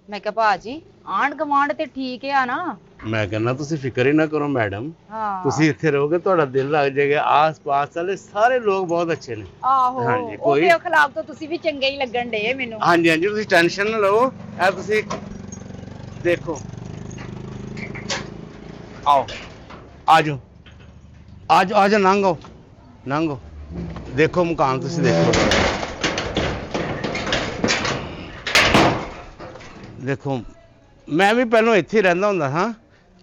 मैं क्या भाजी आंढ गवांढ ते ठीक है ना। मैं कहना तुसी फिक्र ही ना करो मैडम। हाँ तुसी इत्थे रहोगे ਤੁਹਾਡਾ ਦਿਲ ਲੱਗ ਜਾਏਗਾ। ਆਸ-ਪਾਸ ਵਾਲੇ ਸਾਰੇ ਲੋਕ ਬਹੁਤ ਅੱਛੇ ਨੇ। आहो ਹਾਂਜੀ ਉਹ ਕੋਈ ਤੇ ਖਿਲਾਫ ਤੋਂ ਤੁਸੀਂ ਵੀ ਚੰਗੇ ਹੀ ਲੱਗਣ ਡੇ ਮੈਨੂੰ। ਹਾਂਜੀ ਹਾਂਜੀ ਤੁਸੀਂ ਟੈਨਸ਼ਨ ਨਾ ਲਓ। ਇਹ ਤੁਸੀਂ ਦੇਖੋ आओ आजो आज आज नंगो नंगो देखो मकान तुसी देखो देखो मैं भी पहलों इत्थे ही रहिंदा हुंदा हां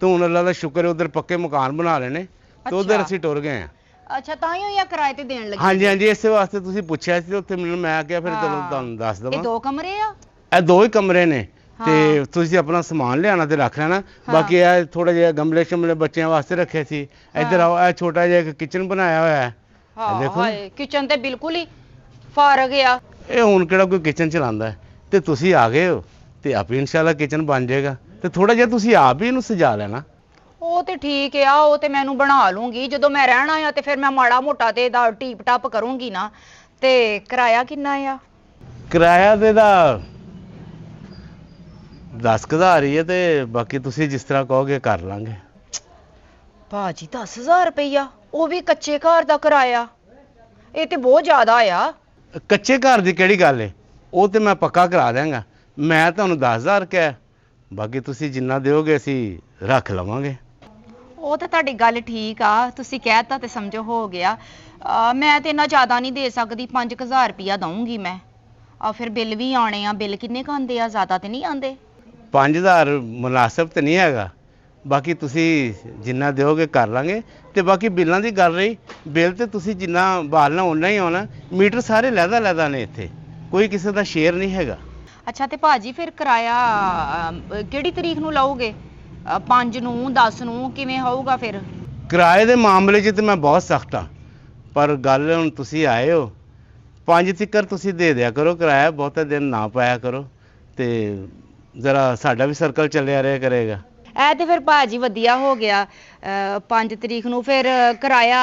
तो हुण अल्लाह दा शुक्र है उधर पक्के मकान बना लेने तो उधर असीं टुर गए हैं। ਅੱਛਾ ਤਾਂ ਹੀ ਉਹ ਕਿਰਾਏ ਤੇ ਦੇਣ ਲੱਗੇ। ਹਾਂਜੀ ਹਾਂਜੀ ਇਸੇ ਵਾਸਤੇ ਤੁਸੀਂ ਪੁੱਛਿਆ ਸੀ ਉੱਥੇ ਮੈਨੂੰ ਮੈਂ ਕਿਹਾ ਫਿਰ ਚਲੋ ਤੁਹਾਨੂੰ ਦੱਸ ਇਹ ਦਵਾਂ। ਦੋ ਕਮਰੇ ਆ। ਇਹ ਦੋ ਹੀ ਕਮਰੇ ਨੇ ਤੇ ਤੁਸੀਂ ਆਪਣਾ ਸਮਾਨ ਲਿਆਣਾ ਤੇ ਰੱਖ ਲੈਣਾ। ਬਾਕੀ ਇਹ ਥੋੜਾ ਜਿਹਾ ਗਮਲੇ ਸ਼ਮਲੇ ਬੱਚਿਆਂ ਵਾਸਤੇ ਰੱਖੇ ਸੀ। ਇੱਧਰ ਆਓ ਇਹ ਛੋਟਾ ਜਿਹਾ ਇੱਕ ਕਿਚਨ ਬਣਾਇਆ ਹੋਇਆ ਹੈ। ਹਾਂ ਦੇਖੋ ਹਾਏ ਕਿਚਨ ਤੇ ਬਿਲਕੁਲ ਹੀ ਫਾਰਗ ਆ। ਇਹ ਹੁਣ ਕਿਹੜਾ ਕੋਈ ਕਿਚਨ ਚਲਾਉਂਦਾ ਹੈ ਤੇ ਤੁਸੀਂ ਆ ਗਏ ਹੋ ਤੇ ਆਪੇ ਇਨਸ਼ਾਅੱਲਾ ਕਿਚਨ ਬਣ ਜਾਏਗਾ ਤੇ ਥੋੜਾ ਜਿਹਾ ਤੁਸੀਂ ਆਪ ਹੀ ਇਹਨੂੰ ਸਜਾ ਲੈਣਾ। ਉਹ ਤੇ ਠੀਕ ਆ ਉਹ ਤੇ ਮੈਨੂੰ ਬਣਾ ਲੂੰਗੀ ਜਦੋਂ ਮੈਂ ਰਹਿਣਾ ਆ ਤੇ ਫਿਰ ਮੈਂ ਮਾੜਾ ਮੋਟਾ ਤੇ ਦਾ ਟੀਪ ਟਾਪ ਕਰੂੰਗੀ ਨਾ। ਤੇ ਕਿਰਾਇਆ ਕਿੰਨਾ ਆ? ਕਿਰਾਇਆ ਤੇ ਦਾ 10,000 ਹੀ ਹੈ ਤੇ ਬਾਕੀ ਤੁਸੀਂ ਜਿਸ ਤਰ੍ਹਾਂ ਕਹੋਗੇ ਕਰ ਲਾਂਗੇ। ਭਾਜੀ 10,000 ਰੁਪਈਆ ਉਹ ਵੀ ਕੱਚੇ ਘਰ ਦਾ ਕਿਰਾਇਆ ਇਹ ਤੇ ਬਹੁਤ ਜ਼ਿਆਦਾ ਆ। ਕੱਚੇ ਘਰ ਦੀ ਕਿਹੜੀ ਗੱਲ ਹੈ ਉਹ ਤੇ ਮੈਂ ਪੱਕਾ ਕਰਾ ਦਿਆਂਗਾ। ਮੈਂ ਤੁਹਾਨੂੰ 10,000 ਕਿਹਾ ਬਾਕੀ ਤੁਸੀਂ ਜਿੰਨਾ ਦਿਓਗੇ ਅਸੀਂ ਰੱਖ ਲਵਾਂਗੇ। ਉਹ ਤਾਂ ਤੁਹਾਡੀ ਗੱਲ ਠੀਕ ਆ ਤੁਸੀਂ ਕਹਿਤਾ ਤੇ ਸਮਝੋ ਹੋ ਗਿਆ। ਮੈਂ ਤੇ ਇੰਨਾ ਜ਼ਿਆਦਾ ਨਹੀਂ ਦੇ ਸਕਦੀ 5,000 ਰੁਪਈਆ ਦਊਂਗੀ ਮੈਂ। ਫਿਰ ਬਿੱਲ ਵੀ ਆਣੇ ਆ ਬਿੱਲ ਕਿੰਨੇ ਕੁ ਆਉਂਦੇ ਆ ਜ਼ਿਆਦਾ ਤੇ ਨਹੀਂ ਆਉਂਦੇ? 5,000 ਮੁਨਾਸਬ ਤੇ ਨਹੀਂ ਹੈਗਾ ਬਾਕੀ ਤੁਸੀਂ ਜਿੰਨਾ ਦਿਓਗੇ ਕਰ ਲਾਂਗੇ ਤੇ ਬਾਕੀ ਬਿੱਲਾਂ ਦੀ ਗੱਲ ਰਹੀ ਬਿੱਲ ਤੇ ਤੁਸੀਂ ਜਿੰਨਾ ਬਾਲਣਾ ਓਨਾ ਹੀ ਆਉਣਾ। ਮੀਟਰ ਸਾਰੇ ਲਹਿਦਾ ਨੇ ਇੱਥੇ ਕੋਈ ਕਿਸੇ ਦਾ ਸ਼ੇਅਰ ਨਹੀਂ ਹੈਗਾ। ਅੱਛਾ ਤੇ ਭਾਜੀ ਫਿਰ ਕਿਰਾਇਆ ਕਿਹੜੀ ਤਰੀਕ ਨੂੰ ਲਓਗੇ? 5 ਨੂੰ 10 ਨੂੰ ਕਿਵੇਂ ਹੋਊਗਾ ਫਿਰ? ਕਿਰਾਏ ਦੇ ਮਾਮਲੇ 'ਚ ਤੇ ਮੈਂ ਬਹੁਤ ਸਖਤ ਹਾਂ ਪਰ ਗੱਲ ਹੁਣ ਤੁਸੀਂ ਆਏ ਹੋ 5 ਤੀਕਰ ਤੁਸੀਂ ਦੇ ਦਿਆ ਕਰੋ ਕਿਰਾਇਆ ਬਹੁਤੇ ਦਿਨ ਨਾ ਪਾਇਆ ਕਰੋ ਤੇ ਜ਼ਰਾ ਸਾਡਾ ਵੀ ਸਰਕਲ ਚੱਲਿਆ ਰਿਹਾ ਕਰੇਗਾ। ਇਹ ਤੇ ਫਿਰ ਭਾਜੀ ਵਧੀਆ ਹੋ ਗਿਆ। 5 ਤਰੀਕ ਨੂੰ ਫਿਰ ਕਿਰਾਇਆ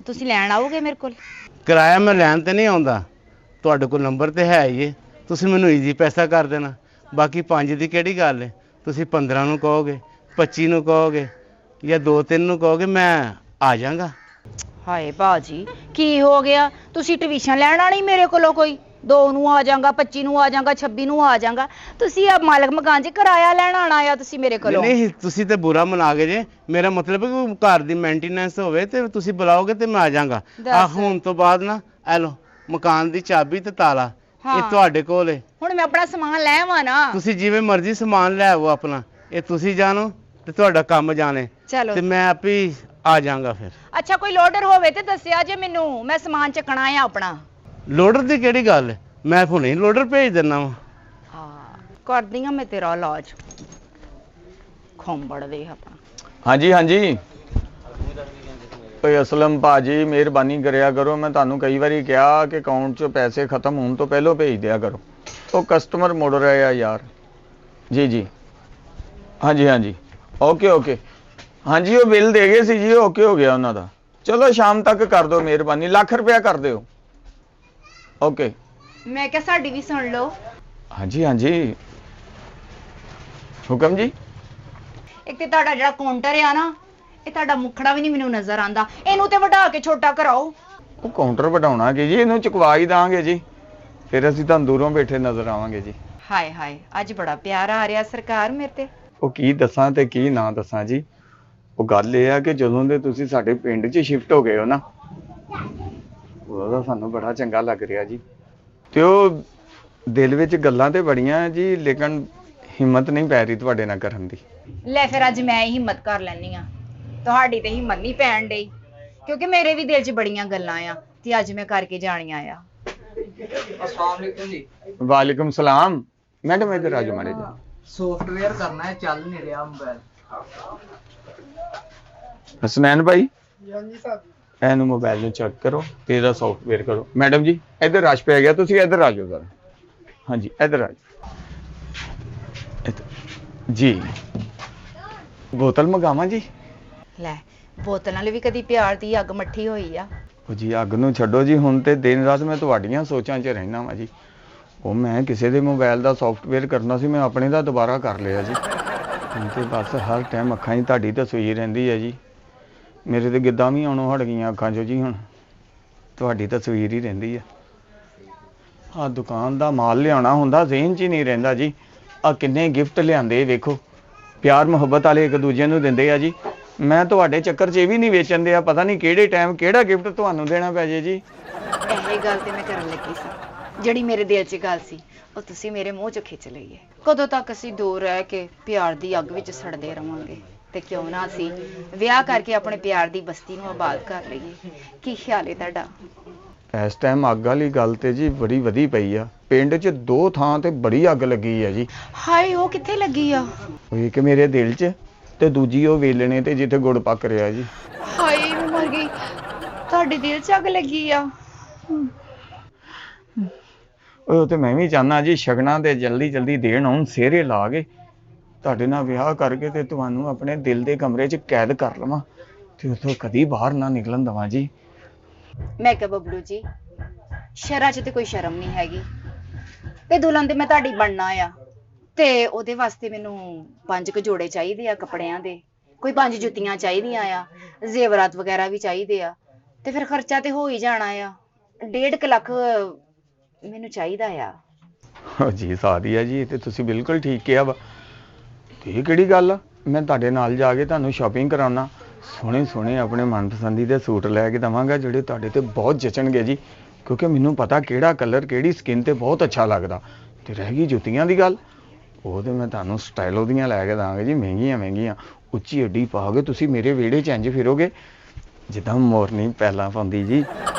ਤੁਸੀਂ ਲੈਣ ਆਓਗੇ ਮੇਰੇ ਕੋਲ? ਕਿਰਾਇਆ ਮੈਂ ਲੈਣ ਤੇ ਨਹੀਂ ਆਉਂਦਾ ਤੁਹਾਡੇ ਕੋਲ ਨੰਬਰ ਤੇ ਹੈ ਹੀ ਹੈ ਤੁਸੀਂ ਮੈਨੂੰ ਈਜ਼ੀ ਪੈਸਾ ਕਰ ਦੇਣਾ। ਬਾਕੀ 5 ਦੀ ਕਿਹੜੀ ਗੱਲ ਹੈ ਤੁਸੀਂ 15 ਨੂੰ ਕਹੋਗੇ 25 ਨੂੰ ਕਹੋਗੇ ਜਾਂ 2-3 ਨੂੰ ਕਹੋਗੇ ਮੈਂ ਆ ਜਾਵਾਂਗਾ। ਹਾਏ ਭਾਜੀ ਕੀ ਹੋ ਗਿਆ ਤੁਸੀਂ ਟਿਊਸ਼ਨ ਲੈਣ ਆਣੀ ਮੇਰੇ ਕੋਲੋਂ ਕੋਈ 2 ਨੂੰ ਆ ਜਾਵਾਂਗਾ 25 ਨੂੰ ਆ ਜਾਵਾਂਗਾ 26 ਨੂੰ ਆ ਜਾਵਾਂਗਾ ਤੁਸੀਂ ਆ ਮਾਲਕ ਮਕਾਨ 'ਚ ਕਿਰਾਇਆ ਲੈਣ ਆਣਾ ਆ ਤੁਸੀਂ ਮੇਰੇ ਕੋਲੋਂ? ਨਹੀਂ ਤੁਸੀਂ ਤੇ ਬੁਰਾ ਮਨਾ ਗਏ ਜੇ ਮੇਰਾ ਮਤਲਬ ਹੈ ਕਿ ਘਰ ਦੀ ਮੇਨਟੇਨੈਂਸ ਹੋਵੇ ਤੇ ਤੁਸੀਂ ਬੁਲਾਓਗੇ ਤੇ ਮੈਂ ਆ ਜਾਵਾਂਗਾ। ਆ ਹੁਣ ਤੋਂ ਬਾਅਦ ਨਾ ਐ ਲੋ ਮਕਾਨ ਦੀ ਚਾਬੀ ਤੇ ਤਾਲਾ ਇਹ ਤੁਹਾਡੇ ਕੋਲ ਹੈ। ਹੁਣ ਮੈਂ ਆਪਣਾ ਸਮਾਨ ਲੈ ਆਵਾਂ ਨਾ? ਤੁਸੀਂ ਜਿਵੇਂ ਮਰਜ਼ੀ ਸਮਾਨ ਲੈ ਆਵੋ ਆਪਣਾ ਇਹ ਤੁਸੀਂ ਜਾਣੋ ਤੇ ਤੁਹਾਡਾ ਕੰਮ ਜਾਣੇ ਤੇ ਮੈਂ ਆਪੇ ਆ ਜਾਵਾਂਗਾ ਫਿਰ। ਅੱਛਾ ਕੋਈ ਲੋਡਰ ਹੋਵੇ ਤੇ ਦੱਸਿਆ ਜੇ ਮੈਨੂੰ ਮੈਂ ਸਮਾਨ ਚੱਕਣਾ ਆ ਆਪਣਾ। ਲੋਡਰ ਦੀ ਕਿਹੜੀ ਗੱਲ ਹੈ ਮੈਂ ਹੁਣੇ ਲੋਡਰ ਭੇਜ ਦਿੰਦਾ ਵਾਂ। ਹਾਂ ਕਰਦੀ ਆ ਮੈਂ ਤੇਰਾ ਇਲਾਜ ਖੰਬੜ ਦੇ ਆਪਣਾ। ਹਾਂਜੀ ਹਾਂਜੀ ਓਏ ਅਸਲਮ ਭਾਜੀ ਮਿਹਰਬਾਨੀ ਕਰਿਆ ਕਰੋ ਮੈਂ ਤੁਹਾਨੂੰ ਕਈ ਵਾਰੀ ਕਿਹਾ ਕਿ ਅਕਾਊਂਟ 'ਚੋਂ ਪੈਸੇ ਖਤਮ ਹੋਣ ਤੋਂ ਪਹਿਲਾਂ ਭੇਜ ਦਿਆ ਕਰੋ। ਉਹ ਕਸਟਮਰ ਮੁੜ ਰਹੇ ਆ ਯਾਰ। ਜੀ ਜੀ ਹਾਂਜੀ ਹਾਂਜੀ ਓਕੇ ਓਕੇ ਹਾਂਜੀ ਉਹ ਬਿੱਲ ਦੇ ਗਏ ਸੀ ਜੀ ਓਕੇ ਹੋ ਗਿਆ ਉਹਨਾਂ ਦਾ। ਚਲੋ ਸ਼ਾਮ ਤੱਕ ਕਰ ਦਿਓ ਮਿਹਰਬਾਨੀ ਲੱਖ ਰੁਪਇਆ ਕਰ ਦਿਓ। ਓਕੇ ਮੈਂ ਕਿਹਾ ਸਾਡੀ ਵੀ ਸੁਣ ਲਓ। ਹਾਂਜੀ ਹਾਂਜੀ ਹੁਕਮ ਜੀ। ਇੱਕ ਤੇ ਤੁਹਾਡਾ ਜਿਹੜਾ ਕਾਊਂਟਰ ਆ ਨਾ ਇਹ ਤੁਹਾਡਾ ਮੁਖੜਾ ਵੀ ਨਹੀਂ ਮੈਨੂੰ ਨਜ਼ਰ ਆਂਦਾ ਇਹਨੂੰ ਤੇ ਵਧਾ ਕੇ ਛੋਟਾ ਕਰਾਓ। ਉਹ ਕਾਊਂਟਰ ਵਧਾਉਣਾ ਕੀ ਜੀ ਇਹਨੂੰ ਚੁਕਵਾ ਹੀ ਦਾਂਗੇ ਜੀ ਫਿਰ ਅਸੀਂ ਤੁਹਾਨੂੰ ਦੂਰੋਂ ਬੈਠੇ ਨਜ਼ਰ ਆਵਾਂਗੇ ਜੀ। ਹਾਏ ਹਾਏ ਅੱਜ ਬੜਾ ਪਿਆਰ ਆ ਰਿਹਾ ਸਰਕਾਰ ਮੇਰੇ ਤੇ। ਉਹ ਕੀ ਦੱਸਾਂ ਤੇ ਕੀ ਨਾ ਦੱਸਾਂ ਜੀ। ਉਹ ਗੱਲ ਇਹ ਆ ਕਿ ਜਦੋਂ ਦੇ ਤੁਸੀਂ ਸਾਡੇ ਪਿੰਡ 'ਚ ਸ਼ਿਫਟ ਹੋ ਗਏ ਹੋ ਨਾ ਉਹਦਾ ਸਾਨੂੰ ਬੜਾ ਚੰਗਾ ਲੱਗ ਰਿਹਾ ਜੀ ਤੇ ਉਹ ਦਿਲ ਵਿੱਚ ਗੱਲਾਂ ਤੇ ਬੜੀਆਂ ਜੀ ਲੇਕਿਨ ਹਿੰਮਤ ਨਹੀਂ ਪੈ ਰਹੀ ਤੁਹਾਡੇ ਨਾਲ ਕਰਨ ਦੀ। ਲੈ ਫਿਰ ਅੱਜ ਮੈਂ ਹੀ ਹਿੰਮਤ ਕਰ ਲੈਣੀ ਆ ਤੁਹਾਡੀ ਤੇ ਹਿੰਮਤ ਨਹੀਂ ਪੈਣ ਡਈ ਕਿਉਂਕਿ ਮੇਰੇ ਵੀ ਦਿਲ 'ਚ ਬੜੀਆਂ ਗੱਲਾਂ ਆ ਤੇ ਅੱਜ ਮੈਂ ਕਰਕੇ ਜਾਣੀਆਂ ਆ। अस्सलाम वालेकुम जी। वालेकुम सलाम मैडम इधर आ जाओ मारे जी। सॉफ्टवेयर करना है चल नहीं रहा मोबाइल। हसनैन भाई हाँ जी साहब ਇਹਨੂੰ ਮੋਬਾਈਲ ਨੂੰ ਚੈੱਕ ਕਰੋ ਤੇ ਇਹਦਾ ਸੌਫਟਵੇਅਰ ਕਰੋ। ਮੈਡਮ ਜੀ ਇੱਧਰ ਰਸ਼ ਪੈ ਗਿਆ ਤੁਸੀਂ ਇੱਧਰ ਆ ਜਾਓ ਜ਼ਰਾ। ਹਾਂਜੀ ਇੱਧਰ ਆ ਜਾਓ ਜੀ। ਬੋਤਲ ਮੰਗਾਵਾਂ ਜੀ? ਲੈ ਬੋਤਲ ਨਾਲ ਵੀ ਕਦੀ ਪਿਆਰ ਦੀ ਅੱਗ ਮੱਠੀ ਹੋਈ ਆ? ਉਹ ਜੀ ਅੱਗ ਨੂੰ ਛੱਡੋ ਜੀ ਹੁਣ ਤੇ ਦਿਨ ਰਾਤ ਮੈਂ ਤੁਹਾਡੀਆਂ ਸੋਚਾਂ 'ਚ ਰਹਿਣਾ ਵਾਂ ਜੀ। ਉਹ ਮੈਂ ਕਿਸੇ ਦੇ ਮੋਬਾਈਲ ਦਾ ਸੌਫਟਵੇਅਰ ਕਰਨਾ ਸੀ, ਮੈਂ ਆਪਣੇ ਦਾ ਦੁਬਾਰਾ ਕਰ ਲਿਆ ਜੀ। ਹੁਣ ਤੇ ਬਸ ਹਰ ਟਾਈਮ ਅੱਖਾਂ 'ਚ ਤੁਹਾਡੀ ਤਸਵੀਰ ਰਹਿੰਦੀ ਹੈ ਜੀ। ਮੇਰੇ ਤੇ ਗਿੱਧਾਂ ਵੀ ਆਉਣੋਂ ਹਟ ਗਈਆਂ ਅੱਖਾਂ 'ਚੋਂ ਜੀ, ਹੁਣ ਤੁਹਾਡੀ ਤਸਵੀਰ ਹੀ ਰਹਿੰਦੀ ਹੈ। ਆਹ ਦੁਕਾਨ ਦਾ ਮਾਲ ਲਿਆਉਣਾ ਹੁੰਦਾ ਜ਼ਿਹਨ 'ਚ ਹੀ ਨਹੀਂ ਰਹਿੰਦਾ ਜੀ। ਆਹ ਕਿੰਨੇ ਗਿਫਟ ਲਿਆਂਦੇ ਵੇਖੋ, ਪਿਆਰ ਮੁਹੱਬਤ ਵਾਲੇ ਇੱਕ ਦੂਜੇ ਨੂੰ ਦਿੰਦੇ ਆ ਜੀ। ਮੈਂ ਤੁਹਾਡੇ ਚੱਕਰ 'ਚ ਇਹ ਵੀ ਨਹੀਂ ਵੇਚਣ ਦਿਆ, ਪਤਾ ਨਹੀਂ ਕਿਹੜੇ ਟਾਈਮ ਕਿਹੜਾ ਗਿਫਟ ਤੁਹਾਨੂੰ ਦੇਣਾ ਪੈ ਜੇ ਜੀ। ਇਹ ਗੱਲ ਤੇ ਮੈਂ ਕਰਨ ਲੱਗੀ ਸੀ, ਜਿਹੜੀ ਮੇਰੇ ਦਿਲ 'ਚ ਗੱਲ ਸੀ ਉਹ ਤੁਸੀਂ ਮੇਰੇ ਮੂੰਹ 'ਚ ਖਿੱਚ ਲਈ ਹੈ। ਕਦੋਂ ਤੱਕ ਅਸੀਂ ਦੂਰ ਰਹਿ ਕੇ ਪਿਆਰ ਦੀ ਅੱਗ ਵਿੱਚ ਸੜਦੇ ਰਵਾਂਗੇ? ਤੇ ਕਿਉਂ ਨਾ ਅਸੀਂ ਵਿਆਹ ਕਰਕੇ ਆਪਣੇ ਪਿਆਰ ਦੀ ਬਸਤੀ ਨੂੰ ਆਬਾਦ ਕਰ ਲਈਏ। ਕੀ ਖਿਆਲ ਹੈ ਤੁਹਾਡਾ? ਇਸ ਟਾਈਮ ਅੱਗ ਵਾਲੀ ਗੱਲ ਤੇ ਜੀ ਬੜੀ ਵਧੀ ਪਈ ਆ। ਪਿੰਡ 'ਚ 2 ਥਾਂ ਤੇ ਬੜੀ ਅੱਗ ਲੱਗੀ ਆ ਜੀ। ਹਾਏ, ਉਹ ਕਿੱਥੇ ਲੱਗੀ ਆ? ਉਹ ਇੱਕ ਮੇਰੇ ਦਿਲ 'ਚ ਤੇ ਦੂਜੀ ਉਹ ਵੇਲਣੇ ਤੇ ਜਿੱਥੇ ਗੁੜ ਪੱਕ ਰਿਹਾ ਜੀ। ਹਾਏ, ਮੈਂ ਮਰ ਗਈ। ਤੁਹਾਡੇ ਦਿਲ 'ਚ ਅੱਗ ਲੱਗੀ ਆ? ਉਹ ਤੇ ਮੈਂ ਵੀ ਚਾਹਨਾ ਜੀ ਸ਼ਗਨਾਂ ਦੇ ਜਲਦੀ ਜਲਦੀ ਦੇਣ ਆਉਣ, ਸਿਹਰੇ ਲਾ ਕੇ ਤੁਹਾਡੇ ਨਾਲ ਵਿਆਹ ਕਰਕੇ ਤੇ ਤੁਹਾਨੂੰ ਆਪਣੇ ਦਿਲ ਦੇ ਕਮਰੇ 'ਚ ਕੈਦ ਕਰ ਲਵਾਂ ਤੇ ਉੱਥੋਂ ਕਦੀ ਬਾਹਰ ਨਾ ਨਿਕਲਣ ਦੇਵਾਂ ਜੀ। ਮੈਂ ਕਿਹਾ ਬਬਲੂ ਜੀ, ਸ਼ਰਾਂ 'ਚ ਤੇ ਕੋਈ ਸ਼ਰਮ ਨਹੀਂ ਹੈਗੀ ਤੇ ਦੁਲਹਨ ਤੇ ਮੈਂ ਤੁਹਾਡੀ ਬਣਨਾ ਆ, ਤੇ ਉਹਦੇ ਵਾਸਤੇ ਮੈਨੂੰ 5 ਕੁ ਜੋੜੇ ਚਾਹੀਦੇ ਆ ਕੱਪੜਿਆਂ ਦੇ, ਕੋਈ 5 ਜੁੱਤੀਆਂ ਚਾਹੀਦੀਆਂ ਆ, ਜ਼ੇਵਰਾਤ ਵਗੈਰਾ ਵੀ ਚਾਹੀਦੇ ਆ, ਤੇ ਫਿਰ ਖਰਚਾ ਤੇ ਹੋ ਹੀ ਜਾਣਾ ਆ। 1.5 ਲੱਖ ਮੈਨੂੰ ਚਾਹੀਦਾ ਆ। ਜੀ ਸਾਦੀ ਆ ਜੀ, ਇਹ ਤੇ ਤੁਸੀਂ ਬਿਲਕੁਲ ਠੀਕ ਕਿਹਾ ਵਾ। ਤੇ ਇਹ ਕਿਹੜੀ ਗੱਲ ਆ, ਮੈਂ ਤੁਹਾਡੇ ਨਾਲ ਜਾ ਕੇ ਤੁਹਾਨੂੰ ਸ਼ਾਪਿੰਗ ਕਰਾਉਣਾ, ਸੋਹਣੇ ਸੋਹਣੇ ਆਪਣੇ ਮਨਪਸੰਦੀ ਦੇ ਸੂਟ ਲੈ ਕੇ ਦੇਵਾਂਗਾ ਜਿਹੜੇ ਤੁਹਾਡੇ ਤੇ ਬਹੁਤ ਜਚਣਗੇ ਜੀ। ਕਿਉਂਕਿ ਮੈਨੂੰ ਪਤਾ ਕਿਹੜਾ ਕਲਰ ਕਿਹੜੀ ਸਕਿਨ ਤੇ ਬਹੁਤ ਅੱਛਾ ਲੱਗਦਾ। ਤੇ ਰਹਿ ਗਈ ਜੁੱਤੀਆਂ ਦੀ ਗੱਲ, ਉਹ ਤੇ ਮੈਂ ਤੁਹਾਨੂੰ ਸਟਾਈਲੋ ਦੀਆਂ ਲੈ ਕੇ ਦਾਂਗੇ ਜੀ, ਮਹਿੰਗੀਆਂ ਮਹਿੰਗੀਆਂ, ਉੱਚੀ ਅੱਡੀ ਪਾਓਗੇ ਤੁਸੀਂ ਮੇਰੇ ਵਿਹੜੇ 'ਚ ਇੰਝ ਫਿਰੋਗੇ ਜਿੱਦਾਂ ਮੋਰਨੀ ਪਹਿਲਾਂ ਪਾਉਂਦੀ ਜੀ।